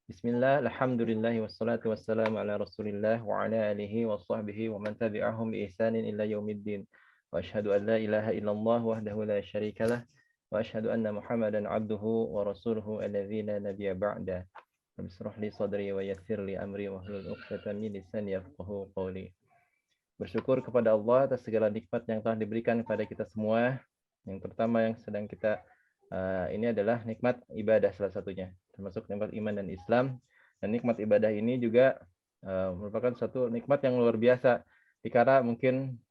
Bismillah, alhamdulillah, wassalatu wassalamu ala rasulillah wa ala alihi wa sahbihi wa man tabi'ahum bi ihsanin ila yaumiddin. Wa ashhadu an la ilaha illallah wahdahu la syarika lah wa ashhadu anna Muhammadan abduhu wa rasuluhu alladzi la nabiyya ba'da. Rabbishrah li sadri wa yassir li amri wa hlul 'uqdatam min lisani yafqahu qawli. Bersyukur kepada Allah atas segala nikmat yang telah diberikan kepada kita semua. Yang pertama yang sedang kita ini adalah nikmat ibadah salah satunya, termasuk nikmat iman dan Islam. Dan nikmat ibadah ini juga merupakan suatu nikmat yang luar biasa. Dikala mungkin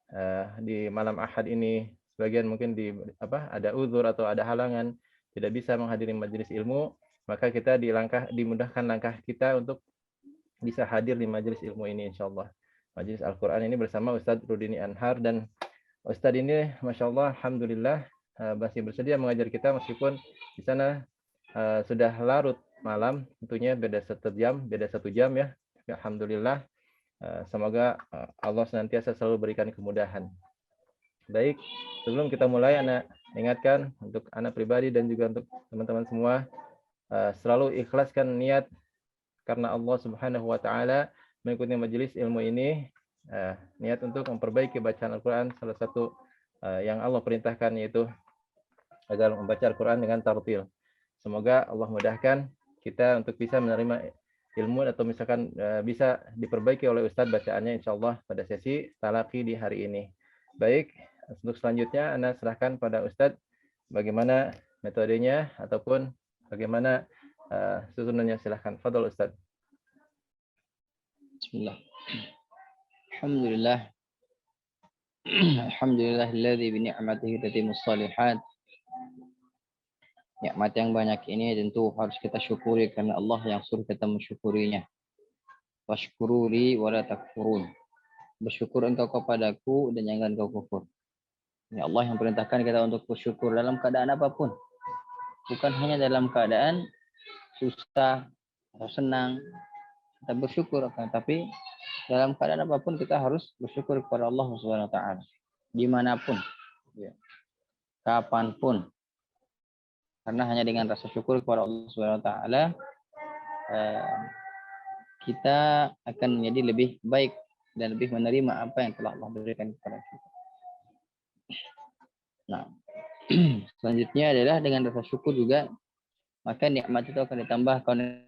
di malam Ahad ini sebagian mungkin ada uzur atau ada halangan tidak bisa menghadiri majelis ilmu, maka kita dimudahkan langkah kita untuk bisa hadir di majelis ilmu ini insyaallah. Majelis Al-Quran ini bersama Ustadz Rudini Anhar, dan Ustadz ini Masya Allah, Alhamdulillah masih bersedia mengajar kita meskipun di sana sudah larut malam, tentunya beda 1 jam ya. Alhamdulillah, semoga Allah senantiasa selalu berikan kemudahan. Baik, sebelum kita mulai, Ana ingatkan untuk Ana pribadi dan juga untuk teman-teman semua, selalu ikhlaskan niat karena Allah Subhanahu wa Ta'ala. Mengikuti majelis ilmu ini, niat untuk memperbaiki bacaan Al-Quran. Salah satu yang Allah perintahkan yaitu agar membaca Al-Quran dengan tartil. Semoga Allah mudahkan kita untuk bisa menerima ilmu, atau misalkan bisa diperbaiki oleh Ustadz bacaannya insyaallah pada sesi talaqi di hari ini. Baik, untuk selanjutnya Anda serahkan pada Ustadz bagaimana metodenya ataupun bagaimana susunannya. Silahkan, fadhol Ustadz. Bismillah. Alhamdulillah. Alhamdulillahilladzi bi ni'matihi tatimmus shalihat. Nikmat yang banyak ini tentu harus kita syukuri karena Allah yang suruh kita mensyukurinya. Washkuruli wa la takfurun. Bersyukur engkau kepadaku dan jangan kau kufur. Ya Allah yang perintahkan kita untuk bersyukur dalam keadaan apapun. Bukan hanya dalam keadaan susah atau senang kita bersyukur, tapi dalam keadaan apapun kita harus bersyukur kepada Allah Subhanahu wa Ta'ala, dimanapun, ya, kapanpun, karena hanya dengan rasa syukur kepada Allah Subhanahu wa Ta'ala kita akan menjadi lebih baik dan lebih menerima apa yang telah Allah berikan kepada kita. Nah, selanjutnya adalah dengan rasa syukur juga, maka nikmat itu akan ditambahkan.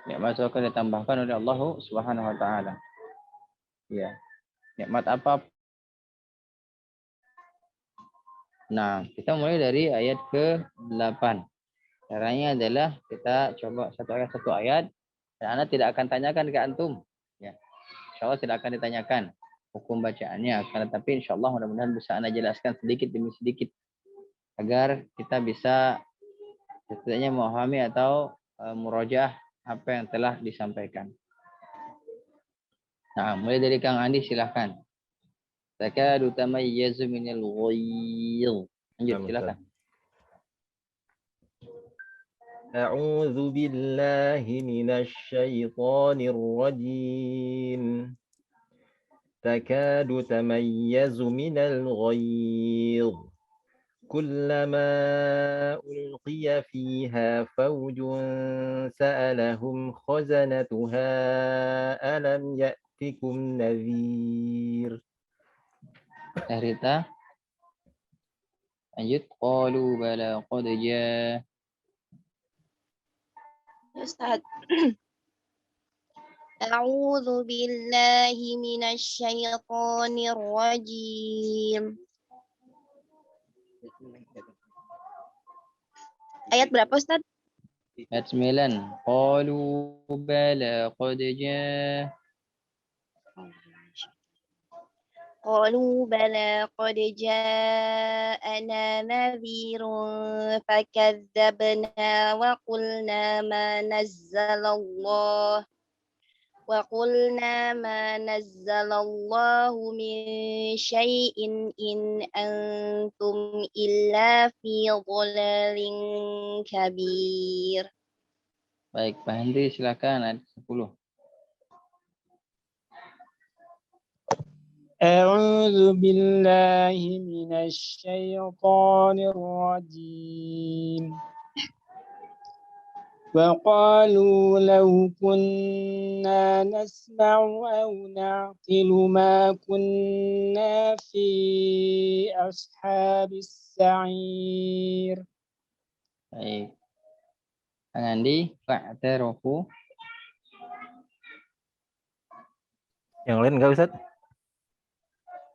Nikmat itu akan ditambahkan oleh Allah Subhanahu wa Ta'ala. Ya, nikmat apa? Nah, kita mulai dari ayat ke-8. Caranya adalah kita coba satu ayat, dan Anda tidak akan tanyakan ke antum. Ya, insyaallah tidak akan ditanyakan hukum bacaannya, akan tetapi insyaallah mudah-mudahan bisa Anda jelaskan sedikit demi sedikit agar kita bisa setidaknya memahami atau murojaah apa yang telah disampaikan. Nah, mulai dari Kang Andi silahkan. Takadu tamayyazu minal ghayz. Lanjut, silakan. A'udzu billahi minasy syaithanir rajim. Takadu tamayyazu minal ghayz. كلما ألقي فيها فوج سألهم خزنتها ألم يأتكم نذير. Rita, lanjut. Qalu bala qad jaa. Ustaz. A'udzu billahi minasy syaithanir rajim. Ayat berapa, Ustaz? Ayat 9. Qalu bala qad jaa. قالوا بلى قد جاءنا نذير فكذبنا وقلنا ما نزل الله من شيء إن أنتم إلا في ضلال كبير. Baik, Pak Hendri silakan ayat 10. أعوذ بالله من الشيطان الرجيم وقالوا لو كنا نسمع أو نعقل ما كنا في أصحاب السعير. Baik. Kang Andi, fa'tarafu. Yang lain enggak Ustaz?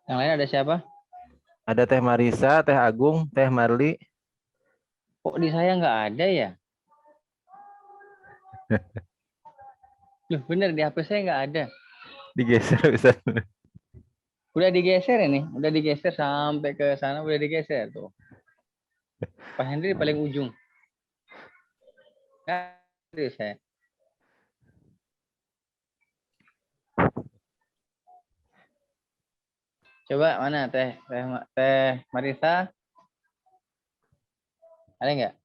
Yang lain ada siapa? Ada Teh Marisa, Teh Agung, Teh Marli. Kok di saya nggak ada ya? Loh, bener di HP saya nggak ada. Digeser Ustaz. Udah digeser ini, udah digeser sampai ke sana, udah digeser tuh. Pak Hendri paling ujung. Nggak ada saya. Coba mana Teh Marisa? Ada nggak?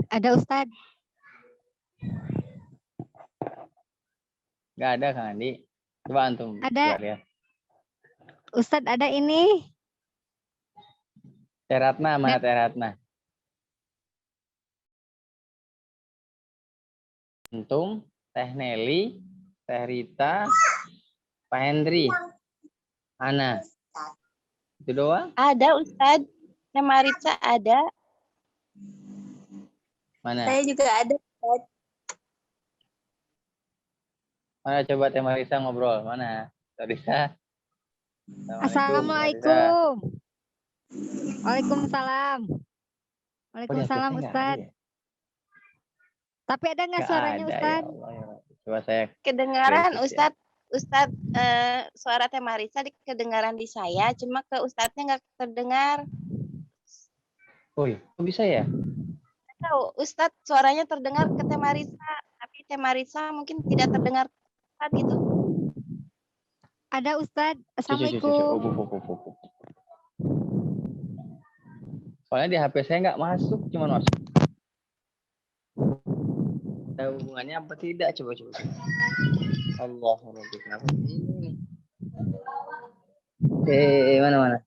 Ada Ustadz. Nggak ada Kang Andi. Coba antum. Ada. Coba lihat. Ustadz ada ini. Teh Ratna, mana Teh Ratna? Antum, Teh Nelly, Teh Rita, Pak Hendri, Ana. Itu doang? Ada Ustadz. Teh Maritza ada. Mana? Saya juga ada. Ustadz. Mana coba Teh Marisa ngobrol? Mana? Teh Marisa. Assalamualaikum. Waalaikumsalam. Oh, Waalaikumsalam Ustadz. Tapi ada nggak suaranya ada, Ustadz? ya Allah, ya Allah. Coba saya Kedengaran kritis, Ustadz. Ustadz, suara Teh Marisa kedengaran di saya, cuma ke Ustadznya nggak terdengar. Oh iya, kok bisa ya? Tahu, Ustadz suaranya terdengar ke Teh Marisa, tapi Teh Marisa mungkin tidak terdengar ke Ustadz gitu. Ada Ustadz. Assalamualaikum. Assalamualaikum. Soalnya di HP saya nggak masuk, cuma masuk. Ada hubungannya apa tidak? Coba. Allahumma kenapa ini? Mana?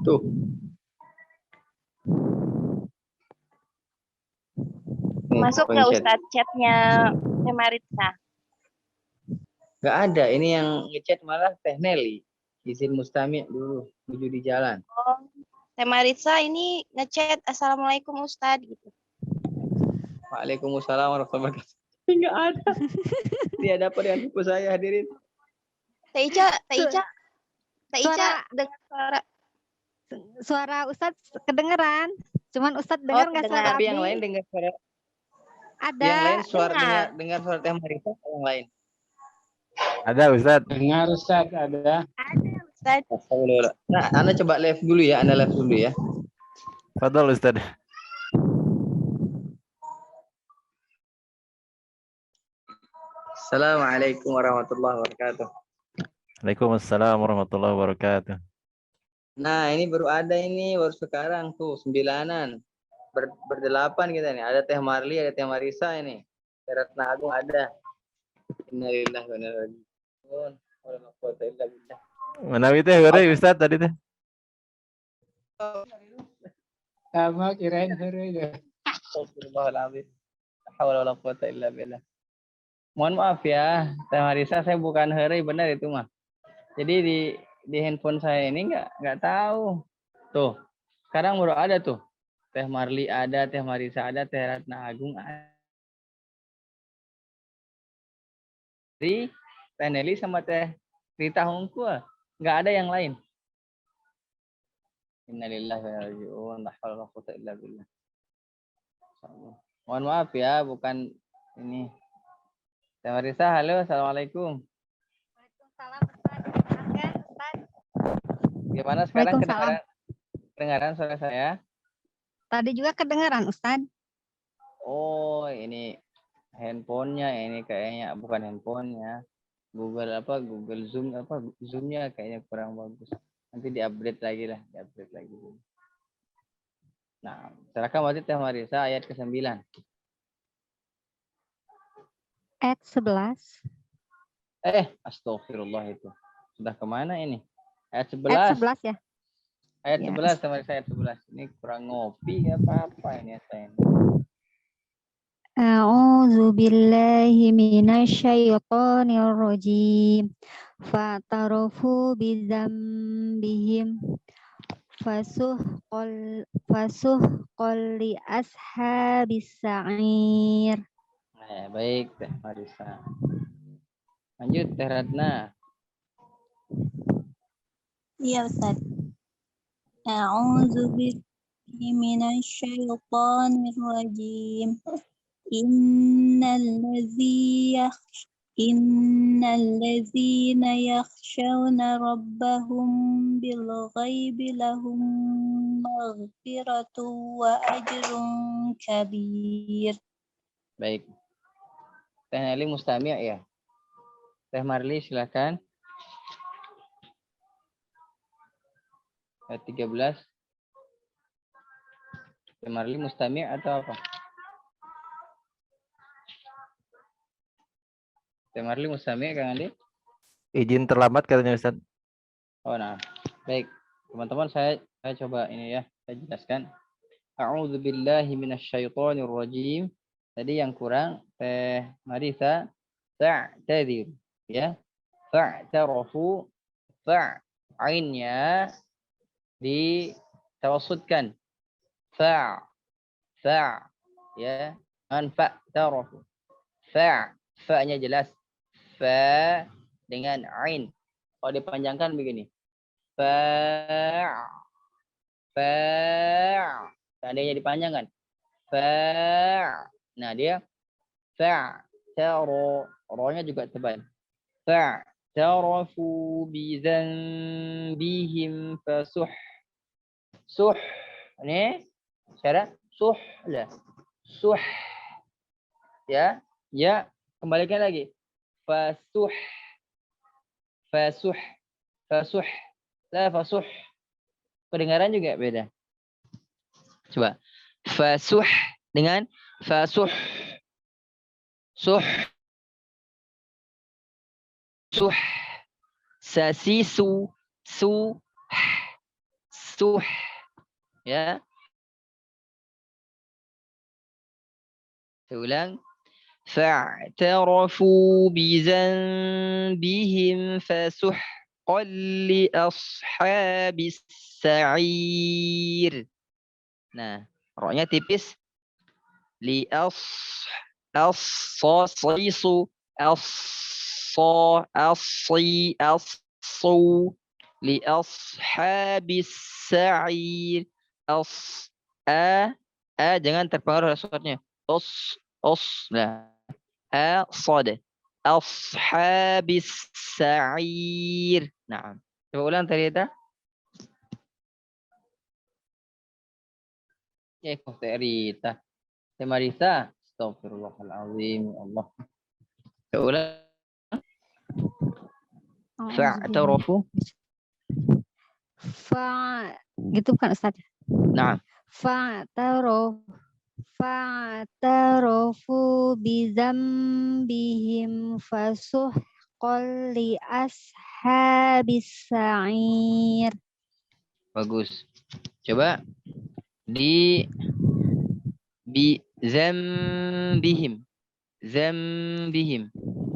Tuh. Masuk nggak Ustadz chatnya Teh Marisa? Nggak ada. Ini yang ngechat malah Teh Nelly. Izin mustami dulu, menuju di jalan. Oh, Teh Marisa ini ngechat Assalamualaikum Ustadz gitu. Waalaikumsalam warahmatullahi wabarakatuh. Nggak ada. Dia dapat dengan buku saya hadirin. Teh Ica dengar Suara Ustadz kedengeran. Cuman Ustadz dengar nggak suara Tapi Abi? yang lain dengar suara. Ada. Yang lain suara dengar suara Teh Marisa yang lain. Ada Ustadz. Dengar Ustadz, ada. Ada Ustadz. Nah, Anda coba live dulu ya. Fadhol Ustadz. Assalamualaikum warahmatullahi wabarakatuh. Waalaikumsalam warahmatullahi wabarakatuh. Nah, ini baru sekarang tuh 9-an. Berdelapan kita nih. Ada Teh Marli, ada Teh Marisa ini. Teh Ratna Agung ada. Innalillahi wa inna ilaihi raji'un. Wala quwwata illa billah. Menawi teh heureuy Ustadz tadi teh. Sama kirain heureuy. Astagfirullahaladzim. La haula wala quwwata illa billah. Mohon maaf ya, Teh Marisa, saya bukan heureuy, benar itu mah. Jadi di handphone saya ini nggak tahu. Tuh, sekarang baru ada tuh. Teh Marli ada, Teh Marisa ada, Teh Ratna Agung ada. Teh Nelly sama Teh Rita Hongkul. Nggak ada yang lain. Innalillahi wa inna ilaihi raji'un. La haula wala quwwata illa billah. Mohon maaf ya, bukan ini. Teh Marisa, halo, assalamualaikum. Waalaikumsalam Ustadz. Gimana sekarang kedengaran suara saya? Tadi juga kedengaran Ustadz. Oh, ini handphonenya, ini kayaknya bukan handphonenya. Google Zoom-nya kayaknya kurang bagus. Nanti diupdate lagi lah, Nah, silakan waktu Teh Marisa ayat ke-9. Ayat 11. Astagfirullah itu. Sudah kemana ini? Ayat Ayat 11. 11 ya. Ayat Ya. 11 sama saya ayat 11. Ini kurang ngopi apa ini saya. A'udzu billahi minasyaitonir rajim. Fa'tarafu bidzambihim fasuhqal li ashabis sa'ir. Nah, baik Teh Marisa. Lanjut Teh Ratna. Iya Ustaz. A'udzu billahi minasyaitonir rajim. Innallazina yakhshawna rabbahum bil ghaibi lahum maghfiratun wa ajrun kabir. Baik. Teh Nelly Mustami' ya. Teh Marli silakan. Ayat 13. Teh Marli Mustami' atau apa? Teh Marli Mustami' Kang Andi? Izin terlambat katanya Ustaz. Oh, nah. Baik. Teman-teman saya coba ini ya, saya jelaskan. A'udzu billahi minasyaitonir rajim. Tadi yang kurang Teh Marisa ta'tadir ya. Fa'tarafu ainnya ditawasudkan. Fa ya. An fa'tarafu. Fa-nya jelas. Fa dengan ain. Kalau dipanjangkan begini. Fa. Seandainya dipanjangkan. Fa. Nah, dia fa. Ro-nya juga tebal. Fa. Tarafu bi dzanbihim fasuh. Suh. Ini cara suh lah. Suh. Ya. Ya, kembalikan lagi. Fasuh. La fasuh. Kedengaran juga beda. Coba. Fasuh dengan fasuh. Suh. Sasisu. Suh. Ya. Saya ulang. فاعترفوا بذنبهم فسحقا لأصحاب السعير. Nah, roknya tipis. Li'as-as-sisu as-asu li'ashabis sa'ir jangan terpengaruh suaranya. Nah. Sad ashabis sa'ir. Nah, coba ulang tadi itu. Kok Terita. Teh Marisa. Astagfirullahalazim. Allah. Coba ulang. Fa'tarafu. Gitu bukan Ustaz? Nah. Fa'tarafu bidzambihim fasuhqal li ashabis sa'ir. Bagus. Coba di zambihim.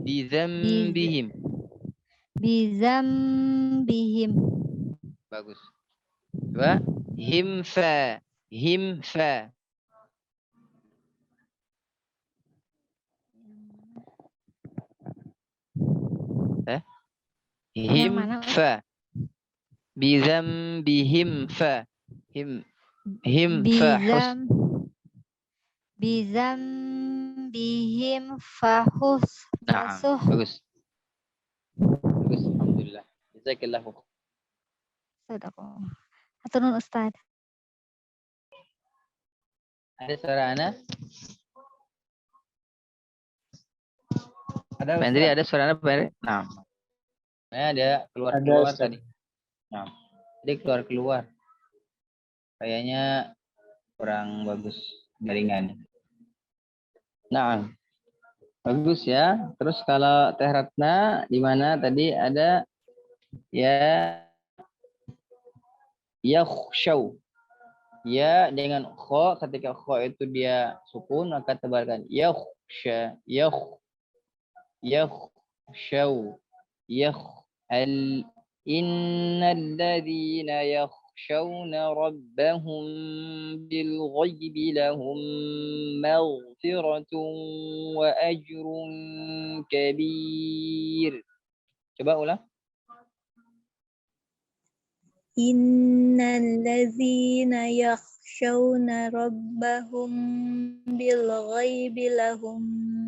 Bizambihim. Bagus. Coba himfa. Himfa. Bizambihim fa. Himfa. Bizambihim fasuh. Bagus. Alhamdulillah. Jazakallahu. Sadaqallah. Aturun Ustaz. Ada suara Ana? Ada Ustaz. Pendri ada suara Ana, Pendri? Nah. Ada keluar tadi. Nah. Jadi keluar. Kayaknya kurang bagus jaringan. Nah. Bagus ya. Terus kalau Teh Ratna di mana tadi ada Ya yakhshaw. Ya dengan kha, ketika kha itu dia sukun maka tebalkan yakhsha, yakhshaw, al innal ladzina yakhshawna rabbahum bil ghaibi lahum maghfiratun wa ajrun kabir. Coba ulang. Innal ladzina yakhshawna rabbahum bil ghaibi lahum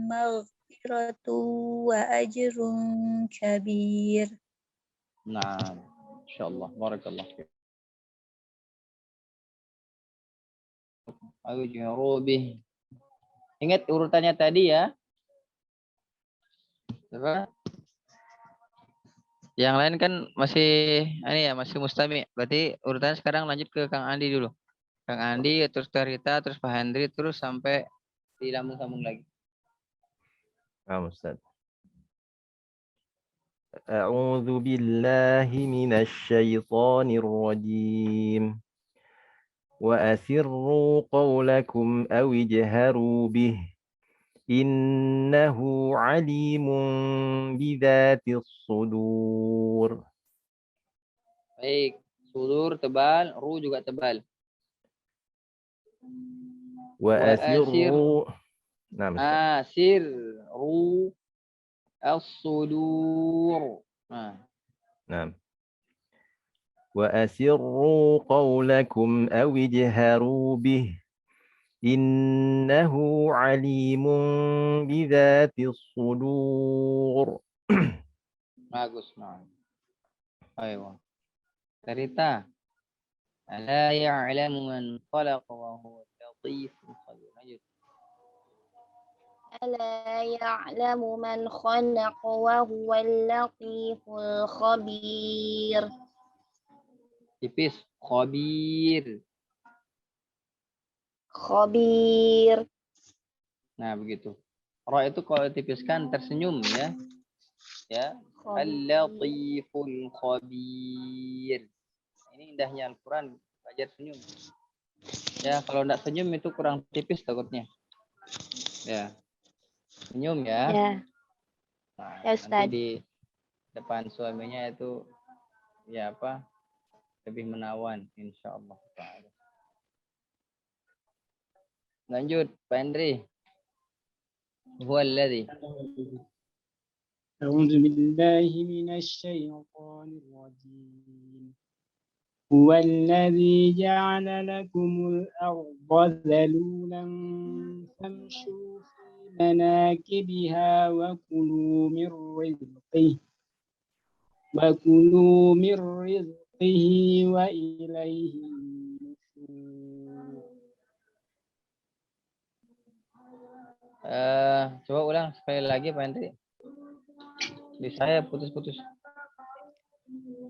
maghfiratun wa ajrun kabir. Nah, insyaallah barakallah. Ajrubih. Ingat urutannya tadi ya. Coba. Yang lain kan masih ini ya, masih mustami. Berarti urutannya sekarang lanjut ke Kang Andi dulu. Kang Andi, terus Tarita, terus Pak Hendri, terus sampai disambung-sambung lagi. Ustaz. A'udzu billahi minasy syaithanir rajim. Wa asirru qawlakum aw ijharu bih. Innahu alimun bidzatis sudur. Baik, sudur tebal, ru juga tebal. Wa asirru. Nah, asir ru as-sudur. Nah. Wa asirru qawlakum aw ijharu bih. Innahu alimun bidzatis sudur. Bagus, nah. Ayo. Tarita. Ala ya'lamu man khalaqa wa huwa al-latiful khabir. ألا يعلم من خلق وهو اللطيف الخبير. Tipis, khabir. Khabir. Nah, begitu. Ra itu kalau tipiskan tersenyum ya. Ya. Al-latiful khabir. Ini indahnya Al-Quran, belajar senyum. Ya, kalau enggak senyum itu kurang tipis takutnya. Ya. Senyum ya. Ya. Nah, Ya, Ustaz. nanti di depan suaminya itu ya apa? Lebih menawan insyaallah taala. Lanjut, Pak Hendri. Huwallazi. أعوذ بالله من الشيطان الرجيم هو الذي جعل لكم الأرض ذلولا فامشوا في مناكبها وكلوا من رزقه وإليه النشور. Coba ulang sekali lagi Pak Hendri. Di saya putus-putus.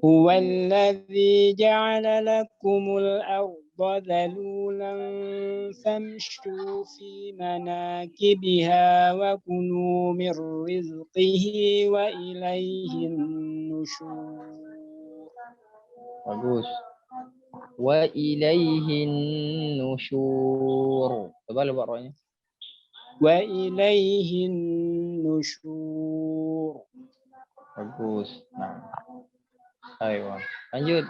هو الذي جعل لكم الأرض ذلولا فامشوا في مناكبها وكلوا من رزقه وإليه النشور. Bagus. Wa ilaihin nusyur. Coba lupa rohnya. وإليه النشور. Bagus. Nah. Ayo. Lanjut.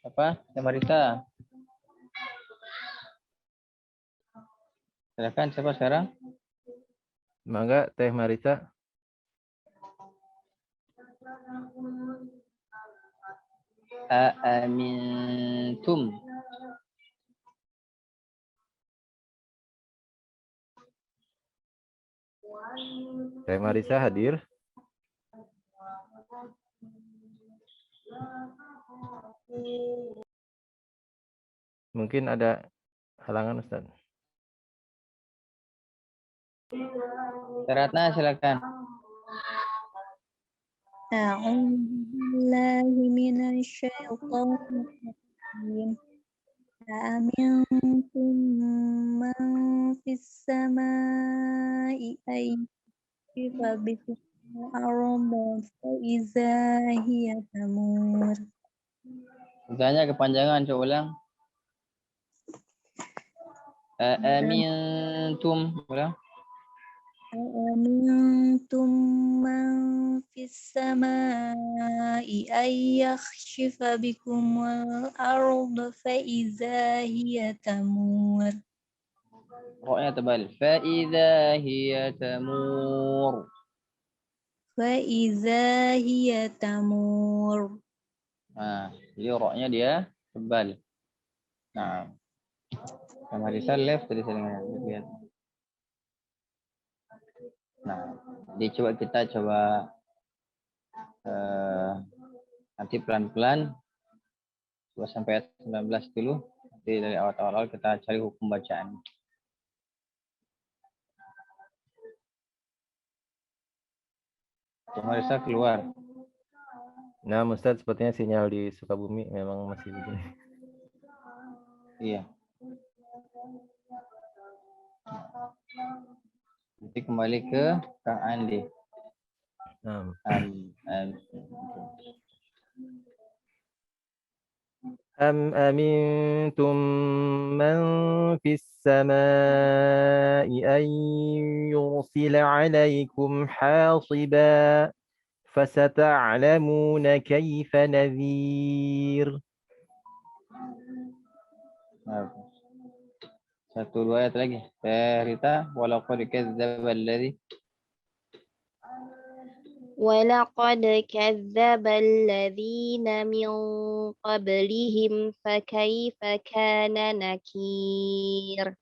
Apa? Marita. Silakan siapa sekarang? Mangga Teh Marita. Aamintum. Teh Marisa hadir. Mungkin ada halangan Ustaz. Ratna silakan. A'udzu billahi minasy syaithanir rajim. Amintum man fis samai ay bikum الأرض فإذا هي تمور. Tanya kepanjangan, coba ulang. Amintum, ulang. أأمنتم من في السماء أن يخسف بكم الأرض فإذا هي تمور. Roknya tebal. Fa'idha hiya tamur. فإذا هي تمور. Nah, jadi roknya dia tebal. Nah, sama Rizal left tadi saya lihat. Nah, jadi kita coba nanti pelan-pelan coba sampai ayat 19 dulu. Nanti dari awal-awal kita cari hukum bacaan. Cuma Rizal keluar. Nah, Ustadz, sepertinya sinyal di Sukabumi memang masih begini. Iya. Nanti kembali ke Kang Andi. أم أمنتم من في السماء أن يرسل عليكم حاصبا فستعلمون كيف نذير. Satu dua ayat lagi. Rita, walaqad kadzdzaba alladzi ولقد كذب الذين من قبلهم فكيف كان نكير.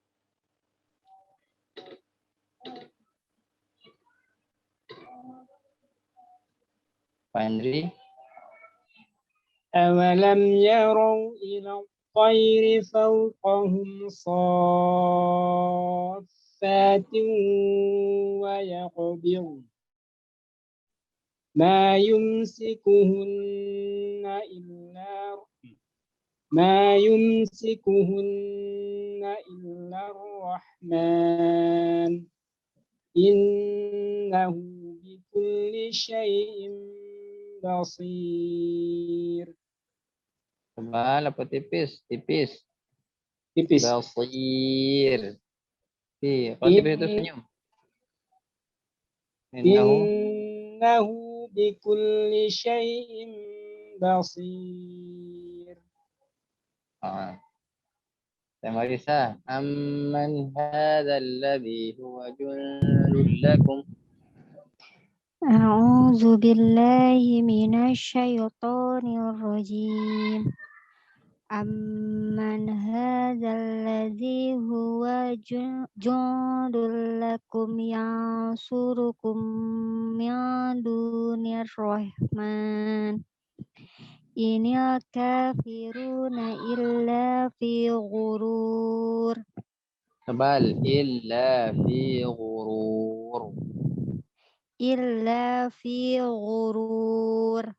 Pandri. أولم يروا إلى الطير فوقهم صافات ويقبضن ما يمسكهن إلا الرحمن إنه بكل شيء بصير. Tebal apa tipis? Tipis. Tipis. Basir. Kalau tipis itu senyum. Innahu bikulli syai'in basir. Marisa, amman hadha alladhi huwa jundul lakum. A'udzu billahi minasyaitonir rajim. Amman hadzal ladzi huwa jundul lakum yansurukum min dunir rahman. Inil kafiruna illa fi ghurur. Tebal, illa fi ghurur. Illa fi ghurur.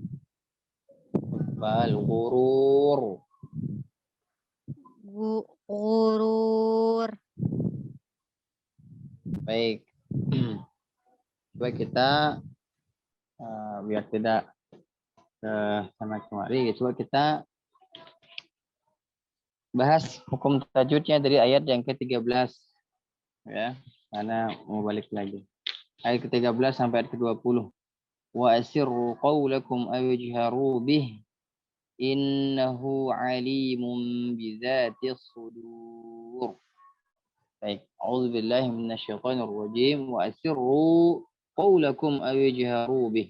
Tebal, ghurur. Ghurur. Baik. Coba kita biar tidak sama kemari, coba kita bahas hukum tajwidnya dari ayat yang ke-13 ya, karena mau balik lagi. Ayat ke-13 sampai ayat ke-20. Wa asirru qawlakum aw ijharu bih innahu alimun bizatis sudur. Baik, a'udzubillahi minasyaitonir rajim. Wa asirru qawlakum aw ijharu bih.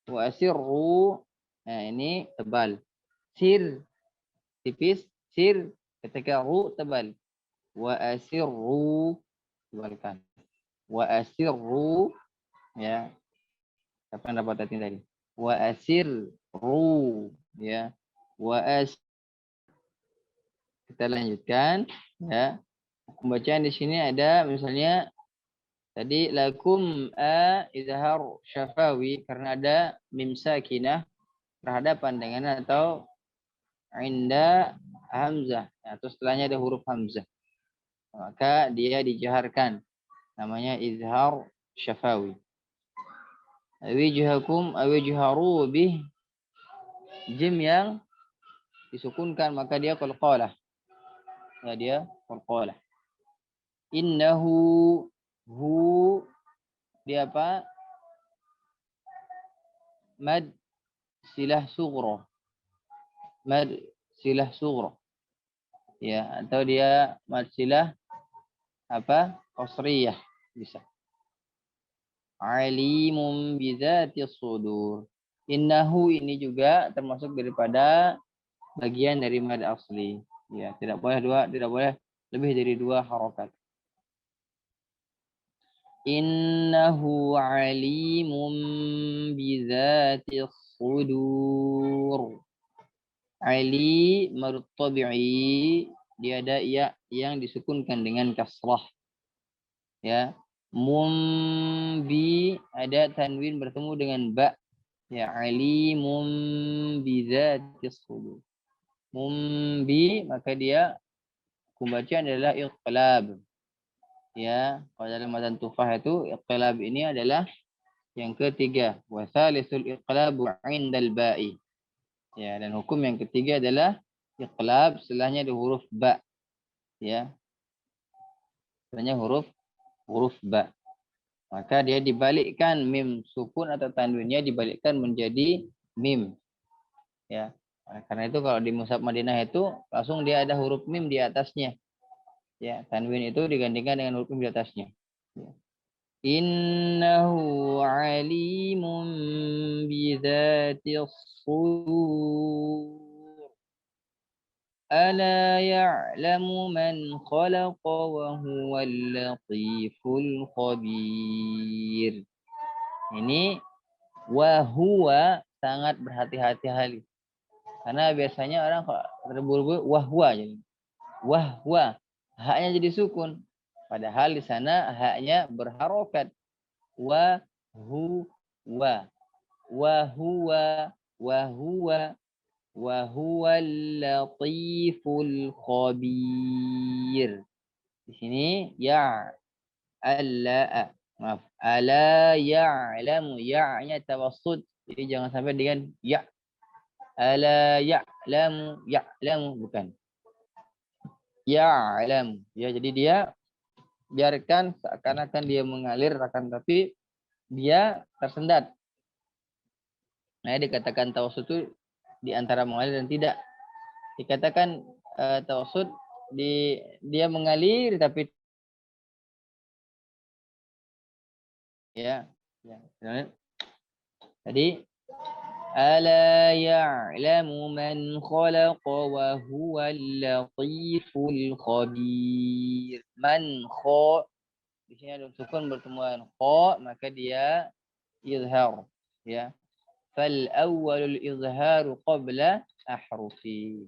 Wa asirru, nah ini tebal. Sir tipis, sir ketika ru tebal. Wa asirru tebalkan. Wa asirru, ya. Siapa yang dapat artinya tadi? Wa asirru, ya. Kita lanjutkan, ya. Hukum bacaan di sini ada misalnya tadi lakum izhar syafawi karena ada mim sakinah berhadapan dengan atau inda hamzah, atau setelahnya ada huruf hamzah, maka dia dijaharkan, namanya izhar syafawi. Wijhakum awijharu bih. Jim yang disukunkan maka dia qalqalah. Ya, dia qalqalah. Innahu hu dia apa? Mad silah sughra. Mad silah sughra. Ya, atau dia mad silah apa? Qasriyah bisa. Alimun bidzati sudur. Innahu ini juga termasuk daripada bagian dari mad asli. Ya, tidak boleh lebih dari 2 harokat. Innahu alimun bidzati sudur. Ali marut tabi'i dia ada ya yang disukunkan dengan kasrah. Ya. Mumbi ada tanwin bertemu dengan ba. Ya, alimun bidzati sudur. Mumbi maka dia pembacaan adalah iqlab. Ya, kalau dalam matan tufah itu iqlab ini adalah yang ketiga. Wa tsalisul iqlabu 'indal ba'i. Ya, dan hukum yang ketiga adalah iqlab setelahnya ada huruf ba. Ya. Setelahnya huruf ba. Maka dia dibalikkan mim sukun atau tanwinnya dibalikkan menjadi mim. Ya. Karena itu kalau di mushaf Madinah itu langsung dia ada huruf mim di atasnya. Ya, tanwin itu digantikan dengan huruf mim di atasnya. Ya. Innahu alimun bidzatis sudur. Ala ya'lamu man khalaqa wa huwal latiful khabir. Ini wa huwa sangat berhati-hati. Karena biasanya orang terburu-buru wahwa jadi. Wahwa haknya jadi sukun. Padahal di sana haknya berharokat. Wa huwa wa huwa wa huwa wa huwal latiful khabir. Di sini ya alla maaf ala ya'lamu ya-nya tawassut. Jadi jangan sampai dengan ya. Ala ya'lamu bukan. Ya'lam. Ya, jadi dia biarkan seakan-akan dia mengalir akan tapi dia tersendat. Nah, dikatakan tawassut itu di antara mengalir dan tidak. Dikatakan tawassut dia mengalir tapi ya. Jadi ala ya'lamu man khalaqa wa huwal latiful khabir. Man kha di sini ada sukun bertemu dengan kha maka dia izhar ya. Fal awwalul izharu qabla ahrufi.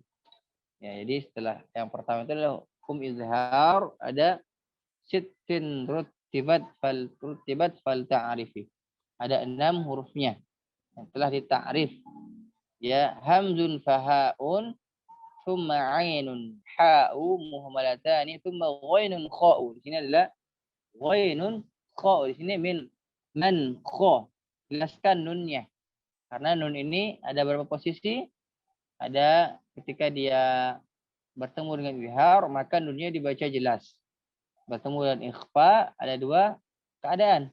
Ya, jadi setelah yang pertama itu adalah hukum izhar ada sittin rutibat fal ta'rifi. Ada 6 hurufnya yang telah ditakrif. Ya, hamzun fahaun thumma ainun ha'u muhammalatani thumma ghainun kha'u. Di sini adalah ghainun kha'u. Di sini min man kha. Jelaskan nunnya. Karena nun ini ada berapa posisi? Ada ketika dia bertemu dengan izhar, maka nunnya dibaca jelas. Bertemu dengan ikhfa, ada 2 keadaan.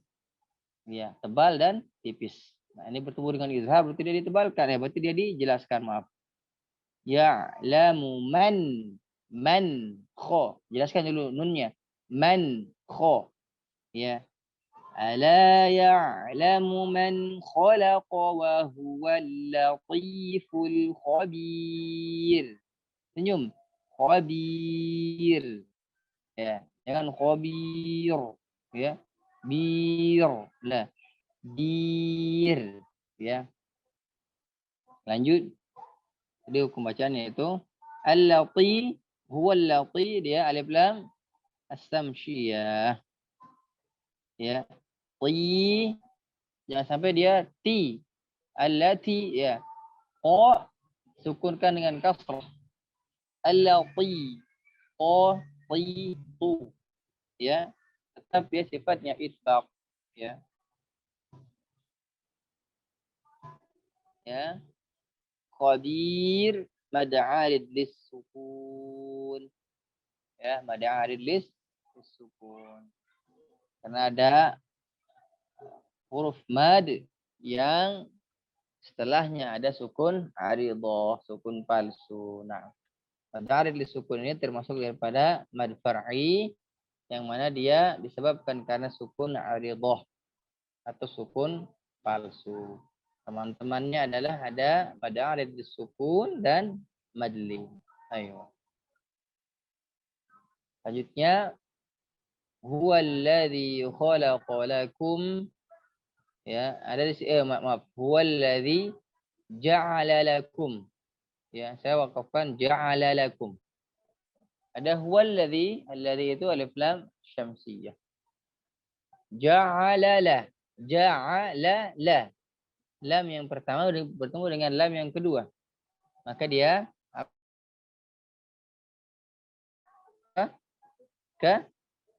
Ya, tebal dan tipis. Nah, ini bertemu dengan izhar berarti dia ditebalkan. Ya, berarti dia dijelaskan, maaf. Ya'lamu man kha. Jelaskan dulu nunnya. Man kha. Ya. Ala ya'lamu man khalaqa wa huwal latiful khabir. Senyum. Khabir. Ya, jangan khabir. Ya. Bir. Lah. Bir. Ya. Lanjut. Jadi hukum bacaannya itu al-lati huwal lati dia alif lam as-samsiyah. Ya. Ti jangan sampai dia ti. Allati ya. Qa sukunkan dengan kasrah. Allati. Qa ti tu. Ya. Tetap dia sifatnya isbaq. Ya. ya. Khabir mad arid lis-sukun. Ya, mad arid lis-sukun. Karena ada huruf mad yang setelahnya ada sukun aridhah, sukun palsu. Nah, mad arid lis-sukun ini termasuk daripada mad far'i yang mana dia disebabkan karena sukun aridhah atau sukun palsu. Teman-temannya adalah ada mad arid lis-sukun dan madli. Ayo. Selanjutnya huwallazi khalaqa lakum. Ya, ada di maaf. Huwallazi ja'ala lakum. Ya, saya wakafkan ja'ala lakum. Ada huwallazi, allazi itu alif lam syamsiyah. Ja'ala la. Ja'ala la. Lam yang pertama bertemu dengan lam yang kedua. Maka dia apa?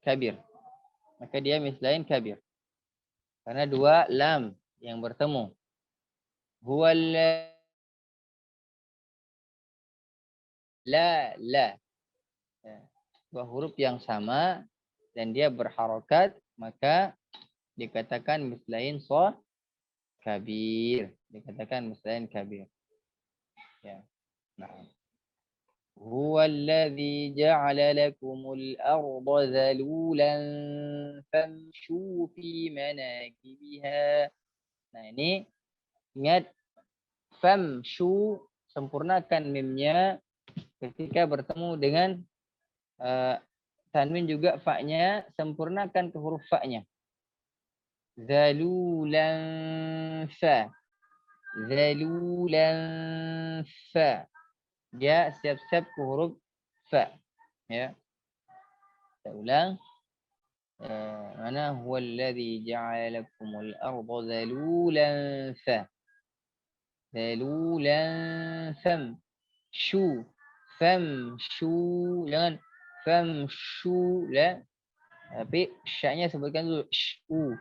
Kabir. Maka dia mislain kabir. Karena dua lam yang bertemu. Huwallazi la. Ya. Dua huruf yang sama dan dia berharokat, maka dikatakan mislain kabir. Dikatakan mislain kabir. Ya. Nah. Huwallazi ja'ala lakumul arda zalulan famshu fi manakibiha. Nah, ini ingat famshu, sempurnakan mimnya ketika bertemu dengan tanwin juga fa-nya, sempurnakan ke huruf fa-nya. Zalulan fa. Zalulan fa. Dia siap-siap ke huruf fa. Ya. Kita ulang. Mana huwallazi ja'ala lakumul arda zalulan fa. Zalulan fam. Shu. Fam shu. Jangan fam shu la. Tapi syaknya sebutkan dulu shu.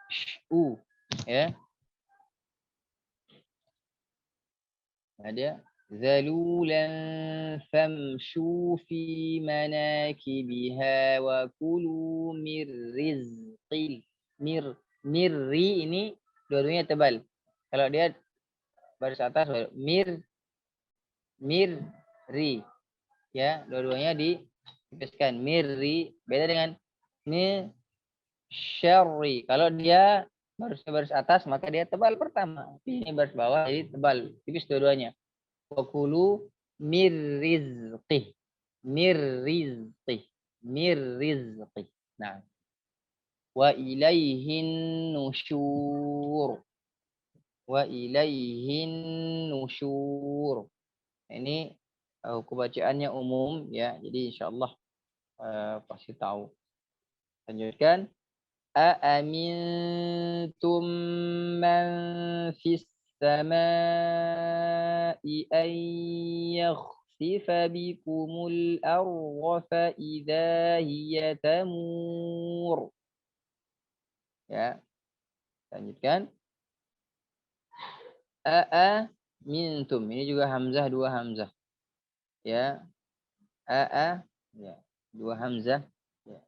Shu. Ya. Ada zalulan famshu fi manakibiha wa kulu mir rizqil. Mirri ini dua-duanya tebal. Kalau dia baris atas mirri. Ya, dua-duanya ditipiskan. Mirri beda dengan syarri. Kalau dia baris atas maka dia tebal pertama. Ini baris bawah jadi tebal, tipis dua-duanya. Wa kulu mir rizqih. Nah. Wa ilaihin nusyur. Ini kebacaannya umum ya. Jadi insyaallah pasti tahu. Lanjutkan. أأمنتم من في السماء أن يخسف بكم الأرض فإذا هي تمور. Ya, lanjutkan. Mintum. Ini juga hamzah, dua hamzah. Ya. Ya, dua hamzah. Ya.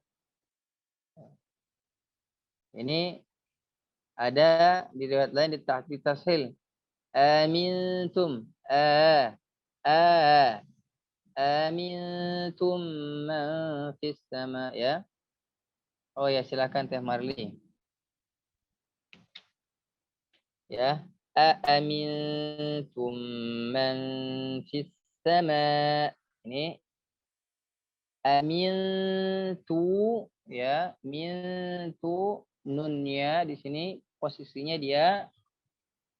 Ini ada di riwayat lain di tahqiq tashil. Amintum. Amintum man fis sama, ya. Oh ya, silakan Teh Marli. Ya. Amintum man fis sama. Ini amintu, ya, mintu, nunnya di sini posisinya dia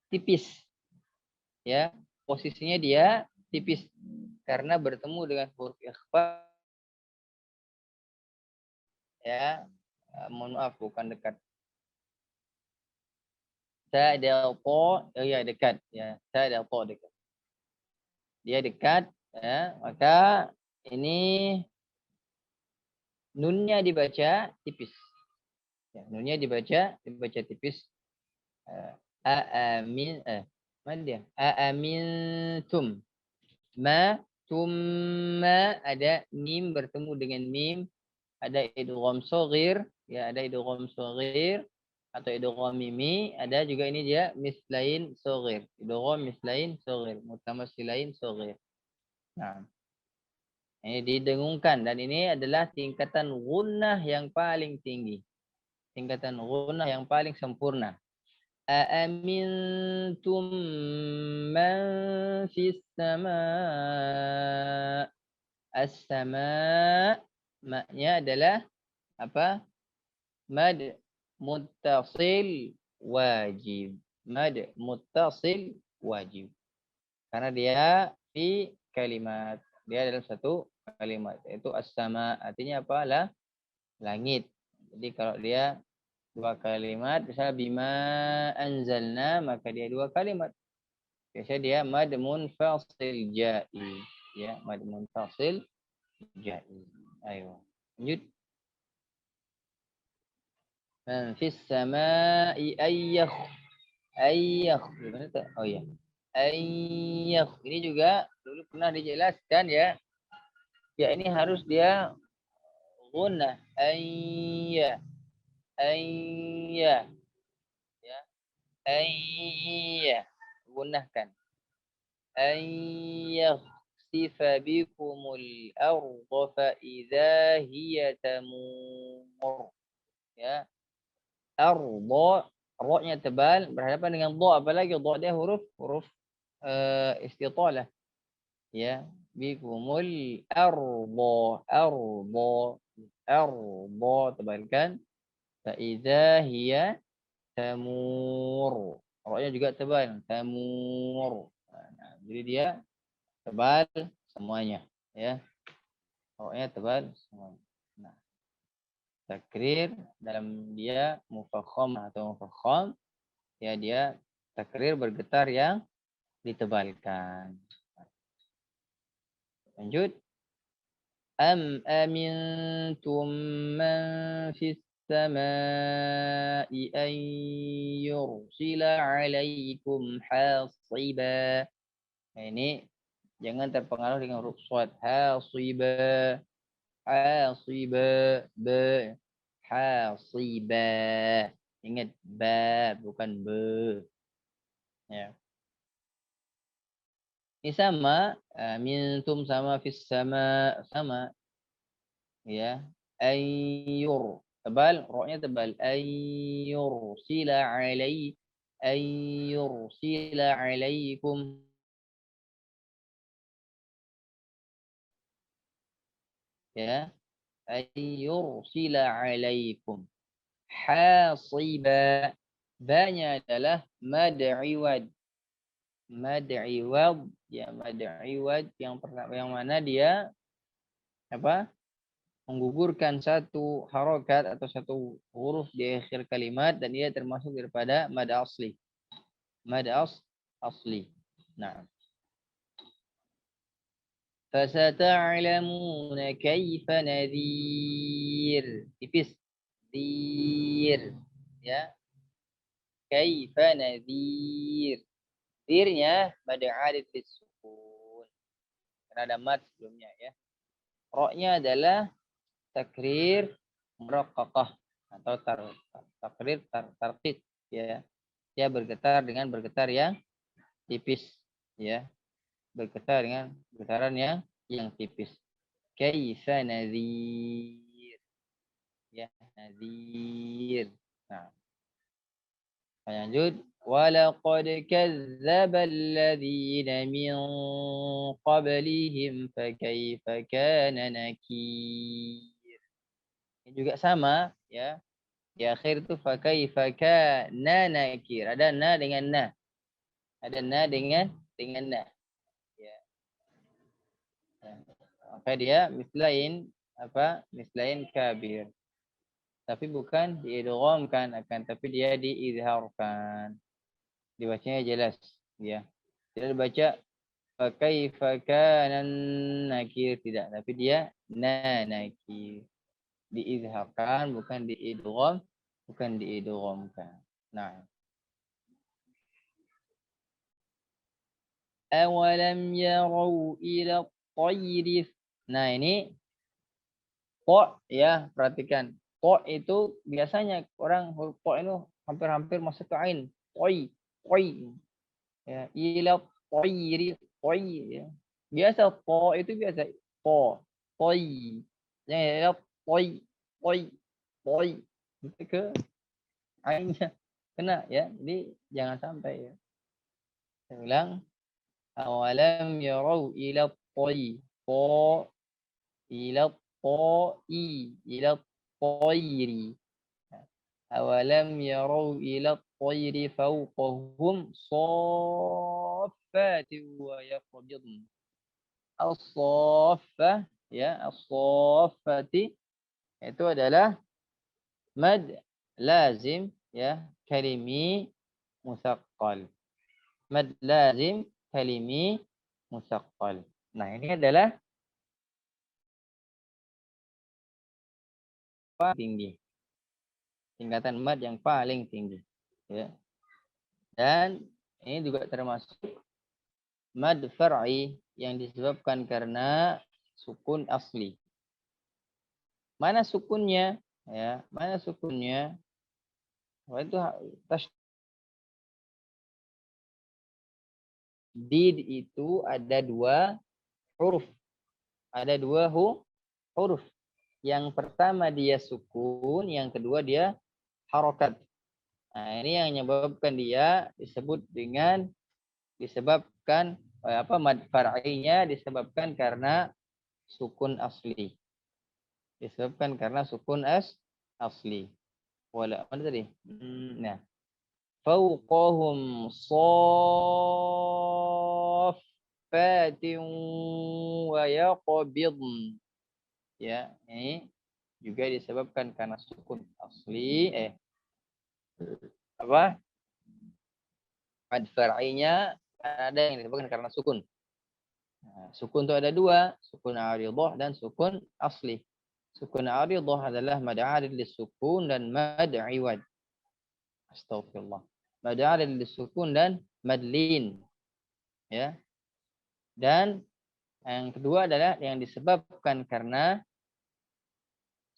tipis. Ya, posisinya dia tipis karena bertemu dengan huruf ikhfa. Ya, mohon maaf bukan dekat. Sadaqo, oh ya dekat, ya. Sadaqo dekat. Dia dekat, ya, maka ini nunnya dibaca tipis. Ya, nunnya dibaca tipis. Mad dia. Aamintum. Ma tumma ada mim bertemu dengan mim, ada idgham shaghir, ya ada idgham shaghir atau idgham mimi, ada juga ini dia mislain shaghir. Idgham mislain shaghir, mutamassilain shaghir. Nah, ini didengungkan dan ini adalah tingkatan gunnah yang paling tinggi. Tingkatan gunnah yang paling sempurna. Aamintum man fis sama'. As-sama' maknya adalah apa? Mad muttasil wajib. Mad muttasil wajib. Karena dia fi kalimat. Dia dalam satu kalimat. Yaitu as-sama' artinya apa? Langit. Jadi kalau dia dua kalimat, misalnya bima anzalna, maka dia dua kalimat. Biasanya dia mad munfasil ja'i. Ya, mad munfasil ja'i. Ayo, lanjut. Man fis sama'i ayyakh. Ayyakh. Gimana tuh? Oh iya. Ayyakh. Ini juga dulu pernah dijelaskan ya. Ya ini harus dia gunnah. Ayya. Ayya. Ya. Ayya. Gunnahkan. Ayyakhsifa bikumul arda fa idza hiya tamur. Ya. Arda, ra-nya tebal berhadapan dengan dha, apalagi dha dia huruf istitalah. Ya, bikumul arda, arda tebalkan. Fa idza hiya tamur. Ra-nya juga tebal, tamur. Nah, jadi dia tebal semuanya, ya. Ra-nya tebal semuanya. Nah, takrir dalam dia mufakham atau mufakham, ya dia takrir bergetar yang ditebalkan. Lanjut. Am amintum man fis samai an yursila alaikum hasiba. Nah, ini jangan terpengaruh dengan huruf shad. Hasiba. Hasiba. Ba. Hasiba. Ingat ba bukan be. Ya. Ini sama, mintum sama fis sama sama. Ya. Ayyur tebal, ra-nya tebal. Ayyur sila alaikum. Ya. Ayyur sila alaikum. Hasiba. Ba-nya adalah mad iwad. Mad iwad, ya mad iwad yang mana dia apa? Menggugurkan satu harokat atau satu huruf di akhir kalimat dan dia termasuk daripada mad asli. Mad asli. Nah. Fasata'lamuna kaifa nadhir. Tipis. Dir. Ya. Kaifa nadhir. Dirnya mad adid bisukun. Karena ada mad sebelumnya ya. Ra-nya adalah takrir muraqqaqah atau takrir tarqiq ya. Dia bergetar dengan bergetar yang tipis ya. Bergetar dengan getaran yang tipis. Kaifa nadhir. Ya, nadhir. Nah. Lanjut. Walaqad kazzaba alladhina min qablihim fakaifa kana nakir. Ini juga sama ya. Di akhir itu fakaifa kana nakir. Ada na dengan na. Ada na dengan na. Ya. Maka dia mislain apa? Mislain kabir. Tapi bukan diidghamkan akan tapi dia diizharkan. Dibacanya jelas ya. Tidak dibaca fakaifa kana nakir tidak, tapi dia na nakir. Diizharkan bukan diidgham, bukan diidghamkan. Nah. Awalam yarau ila tayri. Nah, ini po ya, perhatikan. Po itu biasanya orang huruf po itu hampir-hampir masuk ke ain. Toy, toy. Ya, ila tayri, toy ya. Biasa po itu biasa po, toy. Ya, ila toy, toy, toy. Itu ke ainnya kena ya. Jadi jangan sampai ya. Saya ulang. Awalam yarau ila toy, po ila to'i ila toyri. Awalam yarau ila toyri fawqahum saffati wa yaqbidun. As-saffah ya, as-saffati itu adalah mad lazim ya, kalimi musaqqal. Mad lazim kalimi musaqqal. Nah, ini adalah tinggi. Tingkatan mad yang paling tinggi. Ya. Dan ini juga termasuk mad far'i yang disebabkan karena sukun asli. Mana sukunnya? Ya, mana sukunnya? Wah, itu tasydid itu ada dua huruf. Ada dua huruf. Yang pertama dia sukun, yang kedua dia harokat. Nah, ini yang menyebabkan dia disebabkan mad far'inya disebabkan karena sukun asli. Disebabkan karena sukun asli. Wala mana tadi? Nah. Fawqahum saffatin wa yaqbidun. Ya, ini juga disebabkan karena sukun asli mad far'inya ada yang disebabkan karena sukun. Nah, sukun itu ada dua, sukun aridhah dan sukun asli. Sukun aridhah adalah mad arid lisukun dan mad iwad. Astagfirullah. Mad arid lisukun dan mad lin. Ya. Dan yang kedua adalah yang disebabkan karena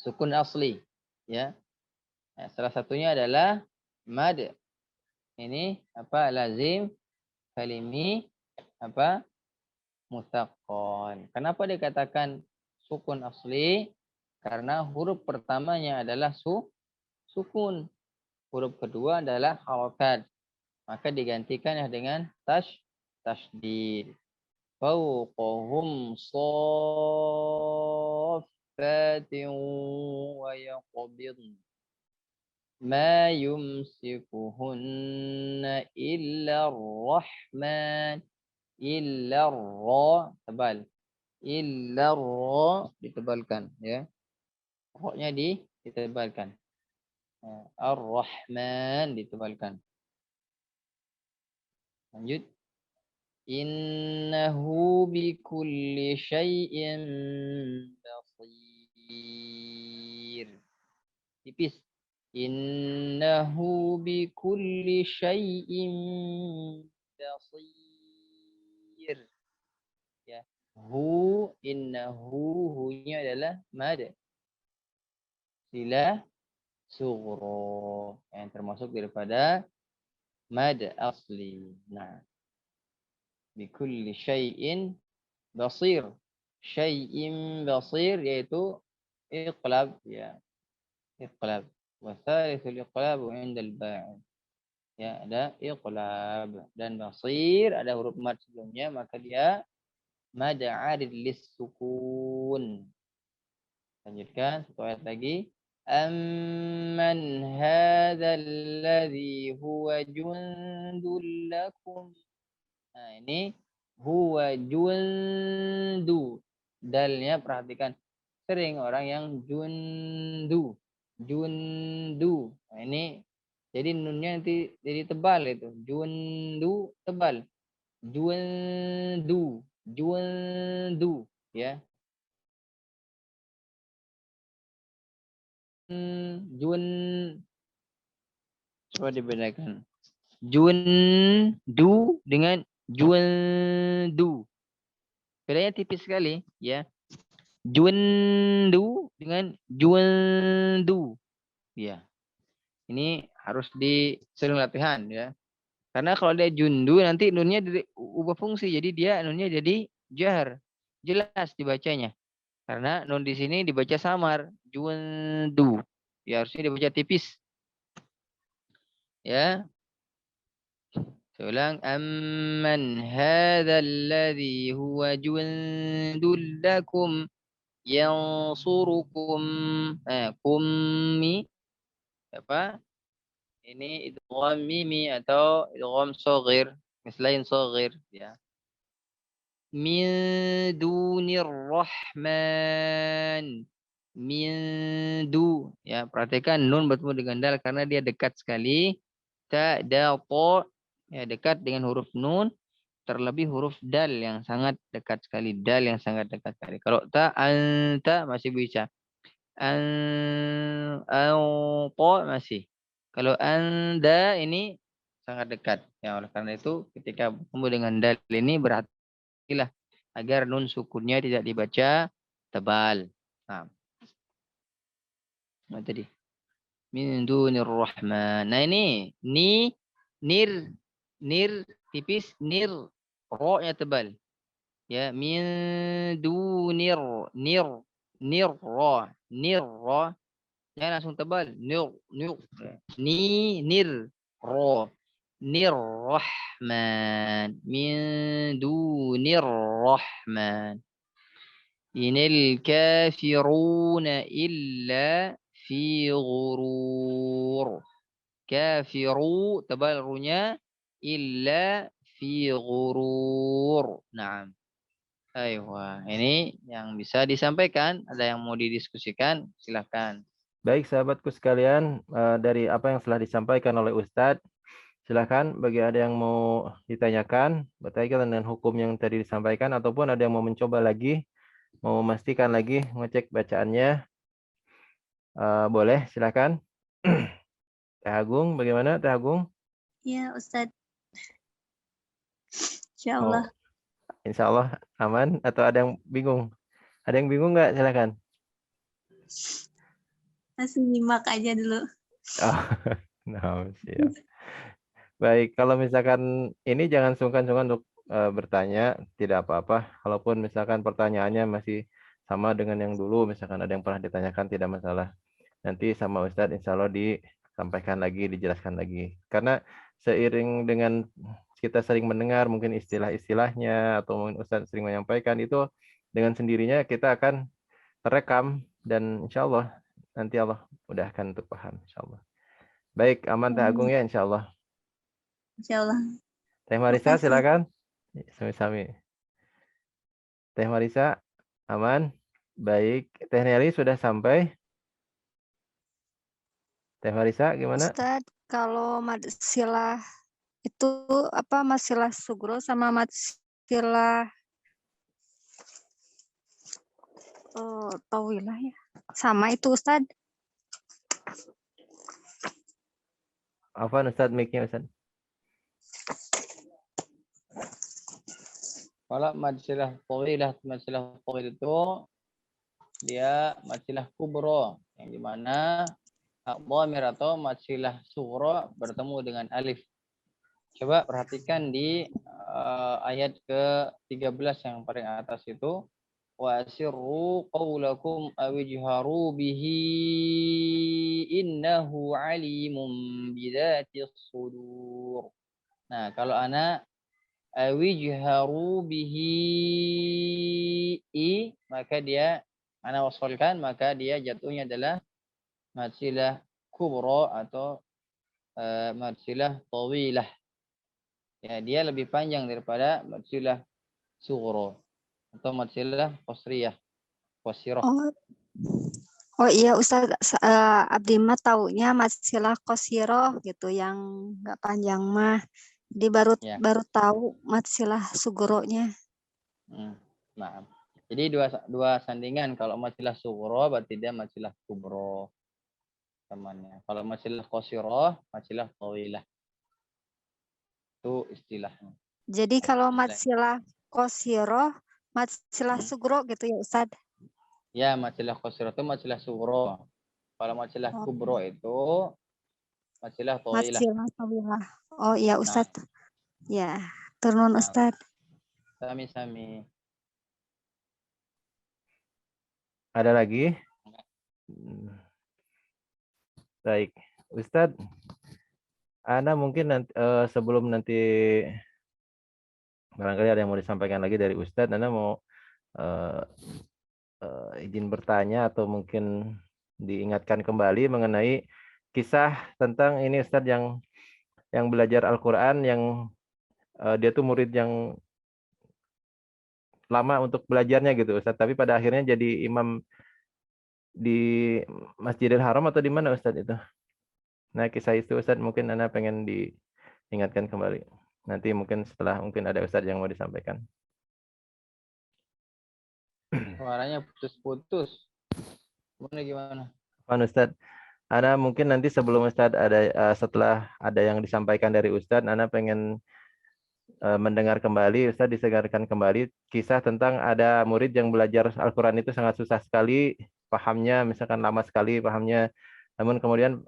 sukun asli, ya. Nah, salah satunya adalah mad ini lazim kalimi musaqqal. Kenapa dikatakan sukun asli? Karena huruf pertamanya adalah sukun. Huruf kedua adalah harokat. Maka digantikan dengan tasydid. Fawqahum saffatin wa yaqbidun. Ma yumsikuhunna illa ar-Rahman. Illa ra tebal. Illa ra ditebalkan ya. Pokoknya ditebalkan. Ar-Rahman ditebalkan. Lanjut. Innahu bikulli syai'in basir. Tipis. Innahu bikulli syai'in basir. Ya. Innahu hu-nya adalah mad silah sughra yang termasuk daripada mad asli. Nah, bikulli syai'in basir. Syai'in basir yaitu iqlab ya. Iqlab. Wa thalithul iqlab 'inda al-ba'id. Ya, ada iqlab dan basir ada huruf mad sebelumnya maka dia mad arid lis-sukun. Lanjutkan satu ayat lagi. Amman hadzal ladzi huwa jundul lakum. Nah, ini huwa jundu. Dalnya perhatikan. Sering orang yang jundu. Jundu. Nah, ini jadi nunnya nanti jadi tebal itu. Jundu tebal. Jundu. Jundu. Ya. Coba dibedakan. Jundu dengan Jundu. Bedanya tipis sekali, ya. Jundu dengan jundu. Ya. Ini harus sering latihan, ya. Karena kalau dia jundu nanti nunnya ubah fungsi, jadi dia nunnya jadi jar. Jelas dibacanya. Karena nun di sini dibaca samar, jundu. Ya harusnya dibaca tipis. Ya. Saya ulang, amman hadzal ladzi huwa jundul lakum yansurukum. Kummi apa? Ini idgham mimi atau idgham shaghir, mislain shaghir, ya. Min dunir rahman. Min du, ya. Perhatikan nun bertemu dengan dal karena dia dekat sekali. Ta, da, to, ya, dekat dengan huruf nun, terlebih huruf dal yang sangat dekat sekali. Dal yang sangat dekat sekali. Kalau ta, anta masih bisa. To masih. Kalau anda ini sangat dekat. Ya, oleh karena itu ketika bertemu dengan dal ini berhati-hatilah agar nun sukunnya tidak dibaca tebal. Nah, tadi min dunir rahman. Nah ini nir tipis, nir ro-nya tebal. Ya, min dunir ra. Jangan langsung tebal. Nir ro. Nir rahman. Min dunir rahman. Inil kafiruna illa fi ghurur. Kafiru tebal runya, illa fi ghurur. Naam. Aywa, ini yang bisa disampaikan. Ada yang mau didiskusikan? Silahkan. Baik sahabatku sekalian, dari apa yang telah disampaikan oleh Ustadz, silahkan bagi ada yang mau ditanyakan berkaitan dengan hukum yang tadi disampaikan, ataupun ada yang mau mencoba lagi, mau memastikan lagi, ngecek bacaannya, boleh silahkan. Teh Agung, bagaimana Teh Agung? Ya, Ustadz. Insya Mau, Allah. insya Allah aman, atau ada yang bingung? Ada yang bingung nggak? Silahkan. Masih nyimak aja dulu. Oh, nah, siap. Baik, kalau misalkan ini jangan sungkan-sungkan untuk bertanya, tidak apa-apa. Kalaupun misalkan pertanyaannya masih sama dengan yang dulu, misalkan ada yang pernah ditanyakan, tidak masalah. Nanti sama Ustadz insya Allah disampaikan lagi, dijelaskan lagi. Karena seiring dengan kita sering mendengar mungkin istilah-istilahnya, atau mungkin Ustadz sering menyampaikan, itu dengan sendirinya kita akan terekam, dan insya Allah nanti Allah mudahkan untuk paham, insya Allah. Baik, aman Teh Agung ya, insya Allah. Insya Allah. Teh Marisa, Makasih. silakan. Sami-sami. Teh Marisa, aman? Baik, Teh Nelly sudah sampai. Teh Marisa, gimana? Ustadz, kalau madsilah itu apa, masilah sugro sama masilah tawilah ya? Sama itu Ustadz? Apa Ustadz mic-nya Ustadz? Kalau masilah tawilah itu dia masilah kubro, yang dimana dhamir atau masilah sughra bertemu dengan alif. Coba perhatikan di ayat ke-13 yang paling atas itu, wa sirru qaulakum awijharu bihi innahu alimun bidzati sudur. Nah, kalau ana awijharu bihi maka dia ana wasolkan, maka dia jatuhnya adalah masilah kubro atau masilah tawilah. Ya, dia lebih panjang daripada masilah sughra atau masilah qasriyah, qasirah. Oh iya Ustadz, Abdi mah taunya masilah qasiroh gitu, yang nggak panjang mah. Jadi baru tahu masilah sugro-nya. Nah, jadi dua sandingan. Kalau masilah sughra berarti dia masilah kubro temannya. Kalau masilah qasirah, masilah tawilah. Itu istilahnya. Jadi kalau Bismillah. matsilah qasiroh, matsilah Hmm. sugro gitu ya Ustad. Ya, matsilah qasirah itu matsilah sugro. Kalau matsilah Oh, kubro itu matsilah tawilah. matsilah tawilah. Oh iya Nah, Ustad. Ya, turun nah, Ustad. sami-sami. Ada lagi? Baik, Ustadz, Ana mungkin nanti, sebelum nanti barangkali ada yang mau disampaikan lagi dari Ustadz, Ana mau eh, izin bertanya atau mungkin diingatkan kembali mengenai kisah tentang ini Ustadz yang belajar Al-Quran, yang dia tuh murid yang lama untuk belajarnya gitu Ustadz, tapi pada akhirnya jadi imam di Masjidil Haram atau di mana Ustadz itu? Nah, kisah itu Ustadz mungkin Ana pengen diingatkan kembali. Nanti mungkin setelah mungkin ada Ustadz yang mau disampaikan. Suaranya putus-putus. Gimana? Pan Ustadz, Ana mungkin nanti sebelum Ustadz ada setelah ada yang disampaikan dari Ustadz, Ana pengen mendengar kembali, Ustadz disegarkan kembali kisah tentang ada murid yang belajar Al-Quran itu sangat susah sekali pahamnya, misalkan lama sekali pahamnya, namun kemudian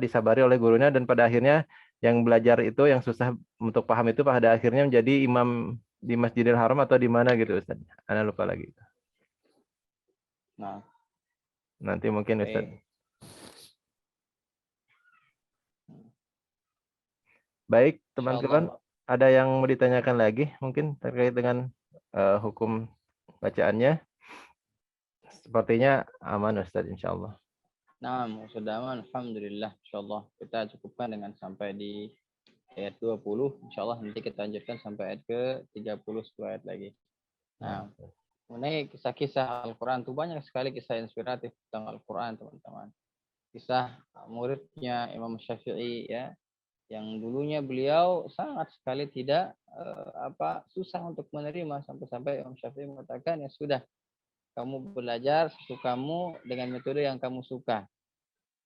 disabari oleh gurunya dan pada akhirnya yang belajar itu yang susah untuk paham itu pada akhirnya menjadi imam di Masjidil Haram atau di mana gitu Ustaz. Ana lupa lagi. Nah, nanti mungkin Ustaz. Baik, teman-teman, ada yang mau ditanyakan lagi mungkin terkait dengan hukum bacaannya? Sepertinya aman Ustaz, insyaallah. Nah, sudah aman, alhamdulillah, insyaallah. Kita cukupkan dengan sampai di ayat 20, insyaallah nanti kita lanjutkan sampai ayat ke 30 ayat lagi. Nah, mengenai kisah-kisah Al-Quran itu banyak sekali kisah inspiratif tentang Al-Quran, teman-teman. Kisah muridnya Imam Syafi'i ya, yang dulunya beliau sangat sekali tidak susah untuk menerima sampai-sampai Imam Syafi'i mengatakan ya sudah, kamu belajar sesukamu dengan metode yang kamu suka.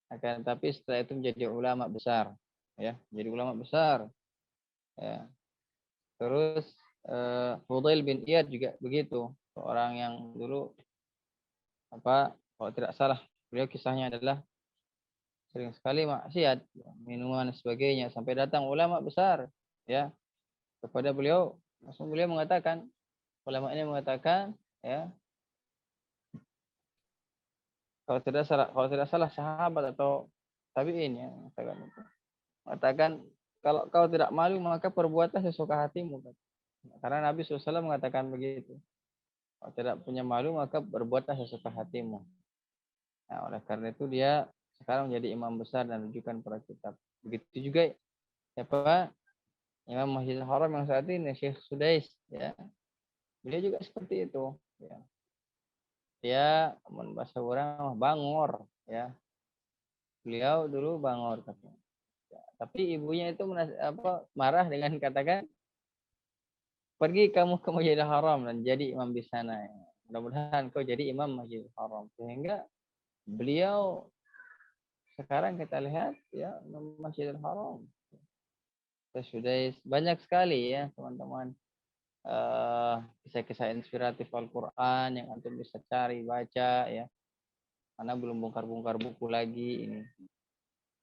Akan tapi setelah itu menjadi ulama besar, ya, menjadi ulama besar. Ya. Terus Fudail bin Iyad juga begitu, seorang yang dulu kalau tidak salah beliau kisahnya adalah sering sekali maksiat, minuman dan sebagainya, sampai datang ulama besar ya kepada beliau, langsung beliau mengatakan, ulama ini mengatakan ya, kalau tidak salah sahabat atau tabi'in ya mengatakan kalau kau tidak malu maka perbuatlah sesuka hatimu, karena Nabi SAW mengatakan begitu, kalau tidak punya malu maka berbuatlah sesuka hatimu. Nah, oleh karena itu dia sekarang menjadi imam besar dan rujukan para kitab. Begitu juga Imam Masjidil Haram yang saat ini Syekh Sudais ya, beliau juga seperti itu ya. Dia bahasa orang bangor ya, beliau dulu bangor katanya. Ya, tapi ibunya itu marah dengan katakan, pergi kamu ke Masjidil Haram dan jadi imam di sana ya. Mudah-mudahan kau jadi imam Masjidil Haram. Sehingga beliau sekarang kita lihat ya Masjidil Haram sudah banyak sekali ya teman-teman kisah-kisah inspiratif Al-Quran yang antum bisa cari baca ya, karena belum bongkar-bongkar buku lagi, ini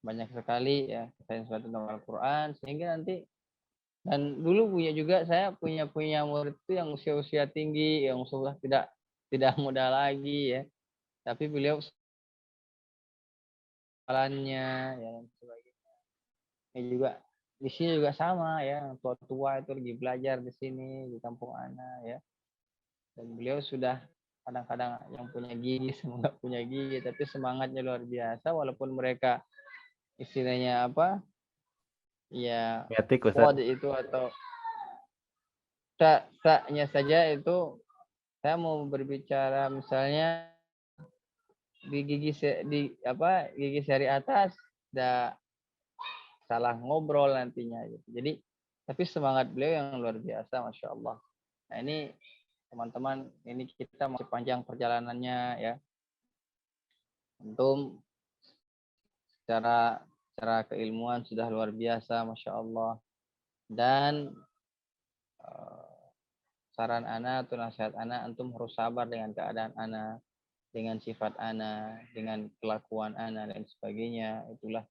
banyak sekali ya kisah inspiratif tentang Al-Quran. Sehingga nanti, dan dulu saya punya murid itu yang usia tinggi, yang sudah tidak muda lagi ya, tapi beliau jalannya ya dan sebagainya. Ini juga di sini juga sama ya, tua-tua itu lagi belajar di sini di kampung Ana ya, dan beliau sudah kadang-kadang yang punya gigi sama nggak punya gigi, tapi semangatnya luar biasa, walaupun mereka istilahnya ya kode itu atau taknya saja itu. Saya mau berbicara misalnya di gigi seri atas udah salah ngobrol nantinya gitu. Jadi tapi semangat beliau yang luar biasa, masya Allah. Nah ini teman-teman, ini kita masih panjang perjalanannya ya. Untuk secara keilmuan sudah luar biasa, masya Allah. Dan saran ana atau nasihat ana, antum harus sabar dengan keadaan ana, dengan sifat ana, dengan kelakuan ana dan sebagainya. Itulah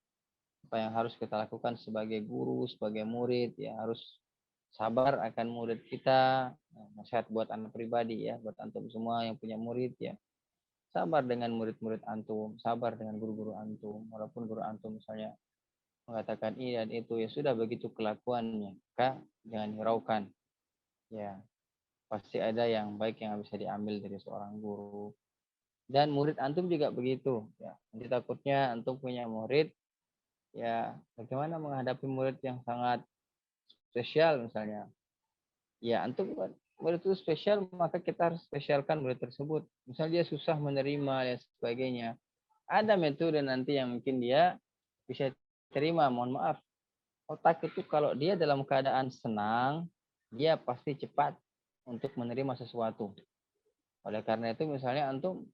apa yang harus kita lakukan sebagai guru, sebagai murid, ya harus sabar akan murid kita. Nasihat buat anak pribadi ya, buat antum semua yang punya murid ya. Sabar dengan murid-murid antum, sabar dengan guru-guru antum. Walaupun guru antum misalnya mengatakan ini dan itu, ya sudah begitu kelakuannya, maka jangan hiraukan. Ya, pasti ada yang baik yang bisa diambil dari seorang guru. Dan murid antum juga begitu. Ya, nanti takutnya antum punya murid, ya bagaimana menghadapi murid yang sangat spesial misalnya. Ya, antum murid itu spesial, maka kita harus spesialkan murid tersebut. Misalnya dia susah menerima dan sebagainya. Ada metode nanti yang mungkin dia bisa terima. Mohon maaf, otak itu kalau dia dalam keadaan senang, dia pasti cepat untuk menerima sesuatu. Oleh karena itu misalnya antum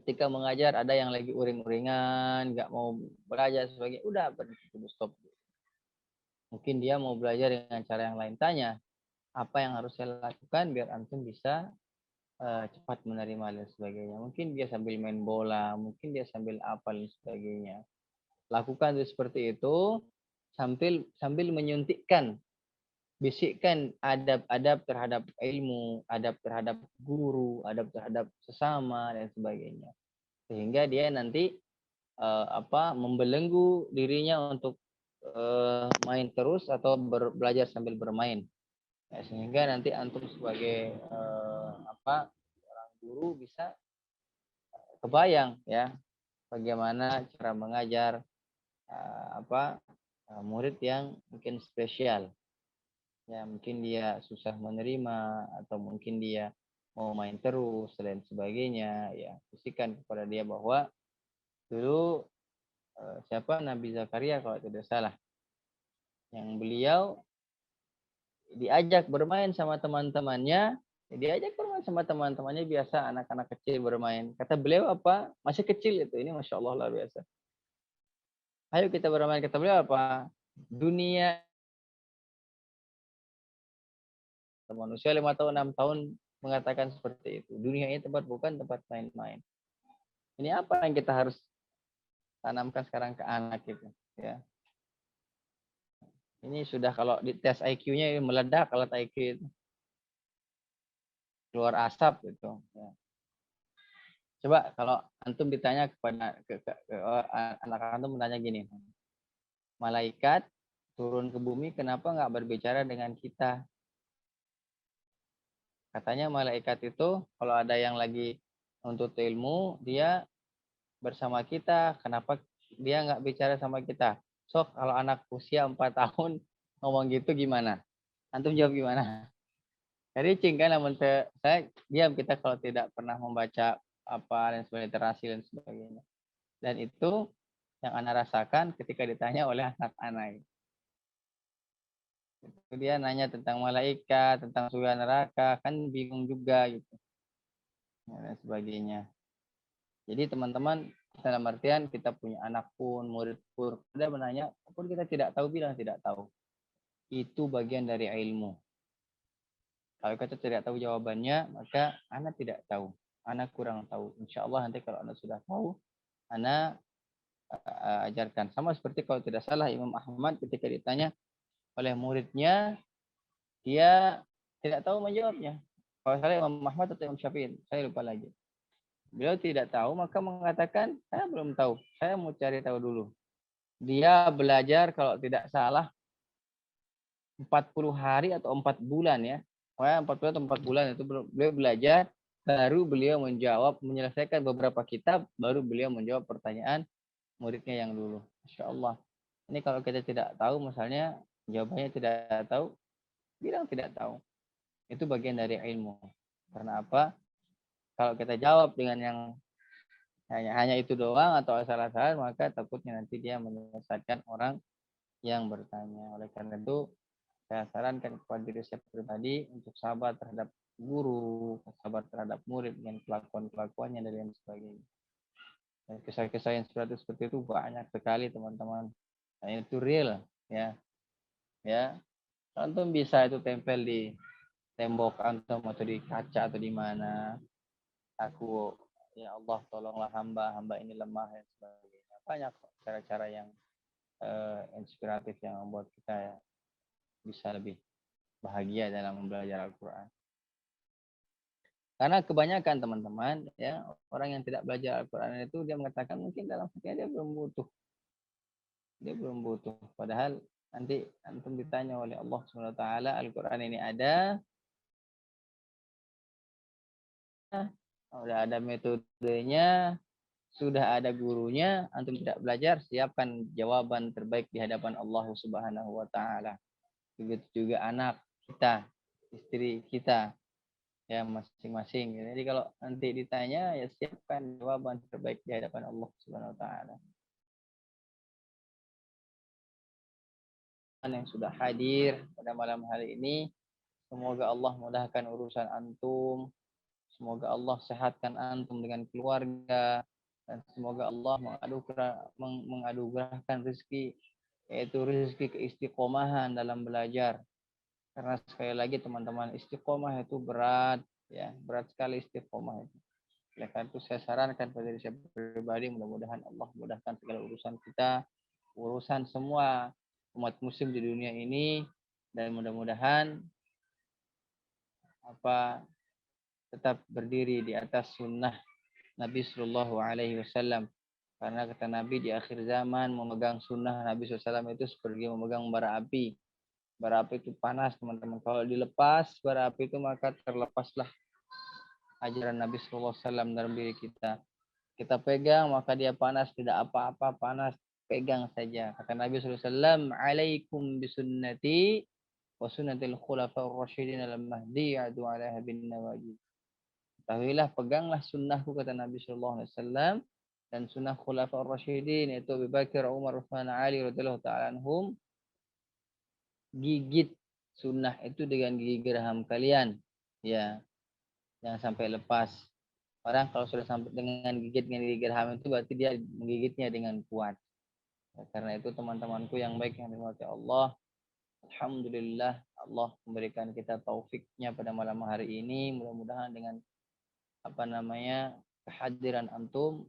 ketika mengajar ada yang lagi uring-uringan, nggak mau belajar sebagainya, udah berhenti dulu, stop. Mungkin dia mau belajar dengan cara yang lain. Tanya, apa yang harus saya lakukan biar antum bisa cepat menerima dan sebagainya. Mungkin dia sambil main bola, mungkin dia sambil apa dan sebagainya. Lakukan seperti itu sambil menyuntikkan, bisikkan adab-adab terhadap ilmu, adab terhadap guru, adab terhadap sesama dan sebagainya. Sehingga dia nanti membelenggu dirinya untuk main terus atau belajar sambil bermain. Ya, sehingga nanti antum sebagai orang guru bisa kebayang ya bagaimana cara mengajar murid yang mungkin spesial. Ya, mungkin dia susah menerima atau mungkin dia mau main terus dan sebagainya. Ya, pastikan kepada dia bahwa dulu siapa Nabi Zakaria kalau tidak salah, yang beliau diajak bermain sama teman-temannya, biasa anak-anak kecil bermain. Kata beliau apa? Masih kecil itu, ini Masya Allah luar biasa. Ayo kita bermain, kata beliau apa? Dunia manusia 5 tahun 6 tahun mengatakan seperti itu. Dunia ini tempat bukan tempat main-main. Ini apa yang kita harus tanamkan sekarang ke anak itu, ya. Ini sudah kalau di tes IQ-nya meledak alat IQ itu. Keluar asap gitu. Ya. Coba kalau antum ditanya kepada anak antum bertanya gini, malaikat turun ke bumi kenapa nggak berbicara dengan kita? Katanya malaikat itu kalau ada yang lagi nuntut ilmu, dia bersama kita. Kenapa dia nggak bicara sama kita? Sok kalau anak usia 4 tahun ngomong gitu gimana? Antum jawab gimana? Jadi cingkan namun saya diam, kita kalau tidak pernah membaca apa dan sebagainya, literasi dan sebagainya. Dan itu yang anak rasakan ketika ditanya oleh anak anak. Dia nanya tentang malaikat, tentang surga neraka, kan bingung juga gitu. Dan sebagainya. Jadi teman-teman, dalam artian kita punya anak pun, murid pun, ada menanya, pun kita tidak tahu, bilang tidak tahu. Itu bagian dari ilmu. Kalau kita tidak tahu jawabannya, maka anak tidak tahu. Anak kurang tahu. Insya Allah nanti kalau anak sudah tahu, anak ajarkan. Sama seperti kalau tidak salah Imam Ahmad ketika ditanya oleh muridnya, dia tidak tahu menjawabnya. Kalau salah Imam Ahmad atau Imam Syafi'i, saya lupa lagi. Beliau tidak tahu, maka mengatakan, saya belum tahu. Saya mau cari tahu dulu. Dia belajar kalau tidak salah 40 hari atau 4 bulan ya. 40 atau 4 bulan itu beliau belajar, baru beliau menjawab, menyelesaikan beberapa kitab, baru beliau menjawab pertanyaan muridnya yang dulu. Masya Allah. Ini kalau kita tidak tahu, misalnya jawabannya tidak tahu, bilang tidak tahu. Itu bagian dari ilmu. Karena apa? Kalau kita jawab dengan yang hanya itu doang atau asal-asalan, maka takutnya nanti dia menyesatkan orang yang bertanya. Oleh karena itu, saya sarankan kepada diri saya pribadi untuk sabar terhadap guru, sabar terhadap murid dengan kelakuan-kelakuannya dan lain sebagainya. Dan kisah-kisah yang seperti itu banyak sekali teman-teman. Nah, itu real ya. Ya, antum bisa itu tempel di tembok antum atau di kaca atau di mana. Aku, ya Allah, tolonglah hamba ini lemah dan sebagainya. Banyak cara-cara yang inspiratif yang membuat kita ya bisa lebih bahagia dalam belajar Al-Quran. Karena kebanyakan teman-teman ya, orang yang tidak belajar Al-Quran itu dia mengatakan mungkin dalam hatinya dia belum butuh. Padahal nanti antum ditanya oleh Allah Subhanahu wa taala, Al-Quran ini ada, sudah ada metodenya, sudah ada gurunya, antum tidak belajar, siapkan jawaban terbaik di hadapan Allah Subhanahu wa taala. Begitu juga anak kita, istri kita, ya masing-masing. Jadi kalau nanti ditanya, ya siapkan jawaban terbaik di hadapan Allah Subhanahu wa taala. Yang sudah hadir pada malam hari ini, semoga Allah mudahkan urusan antum, semoga Allah sehatkan antum dengan keluarga, dan semoga Allah menganugerahkan rezeki, yaitu rezeki keistiqomahan dalam belajar. Karena sekali lagi teman-teman, istiqomah itu berat, ya berat sekali istiqomah itu. Oleh karena itu saya sarankan pada diri saya pribadi, mudah-mudahan Allah mudahkan segala urusan kita, urusan semua umat muslim di dunia ini, dan mudah-mudahan tetap berdiri di atas sunnah Nabi Sallallahu Alaihi Wasallam. Karena kata Nabi, di akhir zaman memegang sunnah Nabi SAW itu seperti memegang bara api. Bara api itu panas, teman-teman. Kalau dilepas bara api itu, maka terlepaslah ajaran Nabi Sallallahu Alaihi Wasallam dalam diri kita. Kita pegang, maka dia panas, tidak apa-apa, panas, pegang saja. Kata Nabi Sallallahu Alaihi Wasallam, "Alaikum bisunnati wa sunnatil khulafaur rasyidin al-mahdi ya'du 'alaiha bin nawajid." Ketahuilah, peganglah sunnahku, kata Nabi Sallallahu Alaihi Wasallam, dan sunnah khulafaur rasyidin, yaitu Abu Bakar, Umar, Utsman, Ali radhiyallahu ta'ala anhum. Gigit sunnah itu dengan gigi geraham kalian, ya, jangan sampai lepas. Orang kalau sudah sampai dengan gigi geraham itu berarti dia menggigitnya dengan kuat. Karena itu teman-temanku yang baik yang dirahmati Allah, alhamdulillah Allah memberikan kita taufiknya pada malam hari ini. Mudah-mudahan dengan kehadiran antum,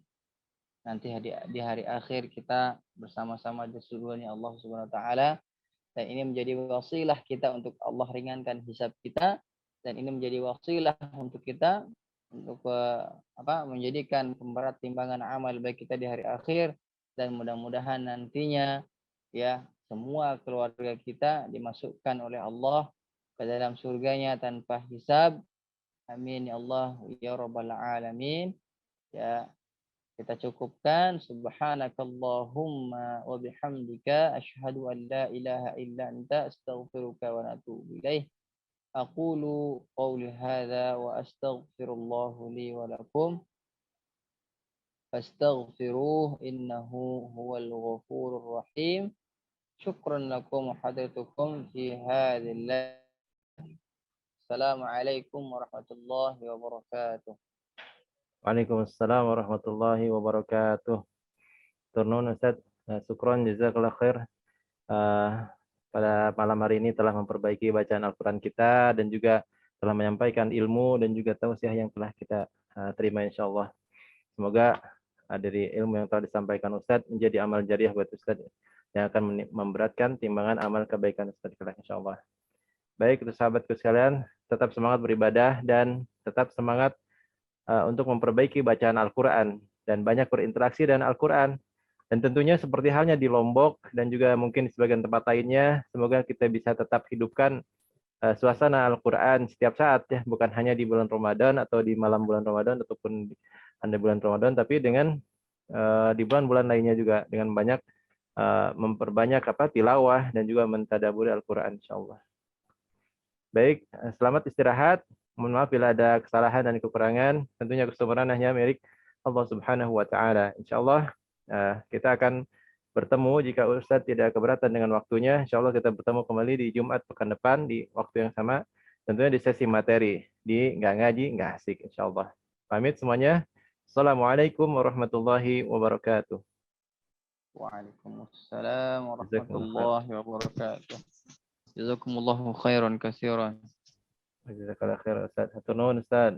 nanti di hari akhir kita bersama-sama di surganya Allah Subhanahu wa taala, dan ini menjadi wasilah kita untuk Allah ringankan hisab kita, dan ini menjadi wasilah untuk kita untuk menjadikan pemberat timbangan amal baik kita di hari akhir, dan mudah-mudahan nantinya ya semua keluarga kita dimasukkan oleh Allah ke dalam surganya tanpa hisab. Amin ya Allah ya rabbal alamin. Ya, kita cukupkan. Subhanakallahumma wa bihamdika asyhadu an la ilaha illa anta astaghfiruka wa atubu ilaih. Aqulu qawli hadza wa astaghfirullahu li wa lakum. Fastaghfiruh innahu huwal ghafurur rahim. Syukran lakum hadratukum fi hadzal. Assalamualaikum warahmatullahi wabarakatuh. Waalaikumsalam warahmatullahi wabarakatuh. Turnun Ustaz, syukron jazakallah khair. Pada malam hari ini telah memperbaiki bacaan Al-Quran kita, dan juga telah menyampaikan ilmu dan juga tausiah yang telah kita terima insyaallah. Semoga dari ilmu yang telah disampaikan Ustaz menjadi amal jariah buat Ustaz yang akan memberatkan timbangan amal kebaikan Ustaz kelak insyaallah. Baik, untuk sahabatku sekalian, tetap semangat beribadah dan tetap semangat untuk memperbaiki bacaan Al-Quran dan banyak berinteraksi dengan Al-Quran. Dan tentunya seperti halnya di Lombok dan juga mungkin di sebagian tempat lainnya, semoga kita bisa tetap hidupkan suasana Al-Quran setiap saat, ya, bukan hanya di bulan Ramadan atau di malam bulan Ramadan ataupun di bulan Ramadan, tapi dengan di bulan-bulan lainnya juga, dengan banyak memperbanyak tilawah dan juga mentadaburi Al-Quran insyaallah. Baik, selamat istirahat. Mohon maaf bila ada kesalahan dan kekurangan. Tentunya kesempurnaan hanya milik Allah Subhanahu wa taala. Insyaallah kita akan bertemu jika Ustadz tidak keberatan dengan waktunya. Insyaallah kita bertemu kembali di Jumat pekan depan di waktu yang sama. Tentunya di sesi materi di Nggak Ngaji Nggak Asik insyaallah. Pamit semuanya. Assalamualaikum warahmatullahi wabarakatuh. Waalaikumsalam warahmatullahi wabarakatuh. Jazakumullahu khairan katsiran. Jazakallah khair Ustaz. Hatur nuhun Ustaz.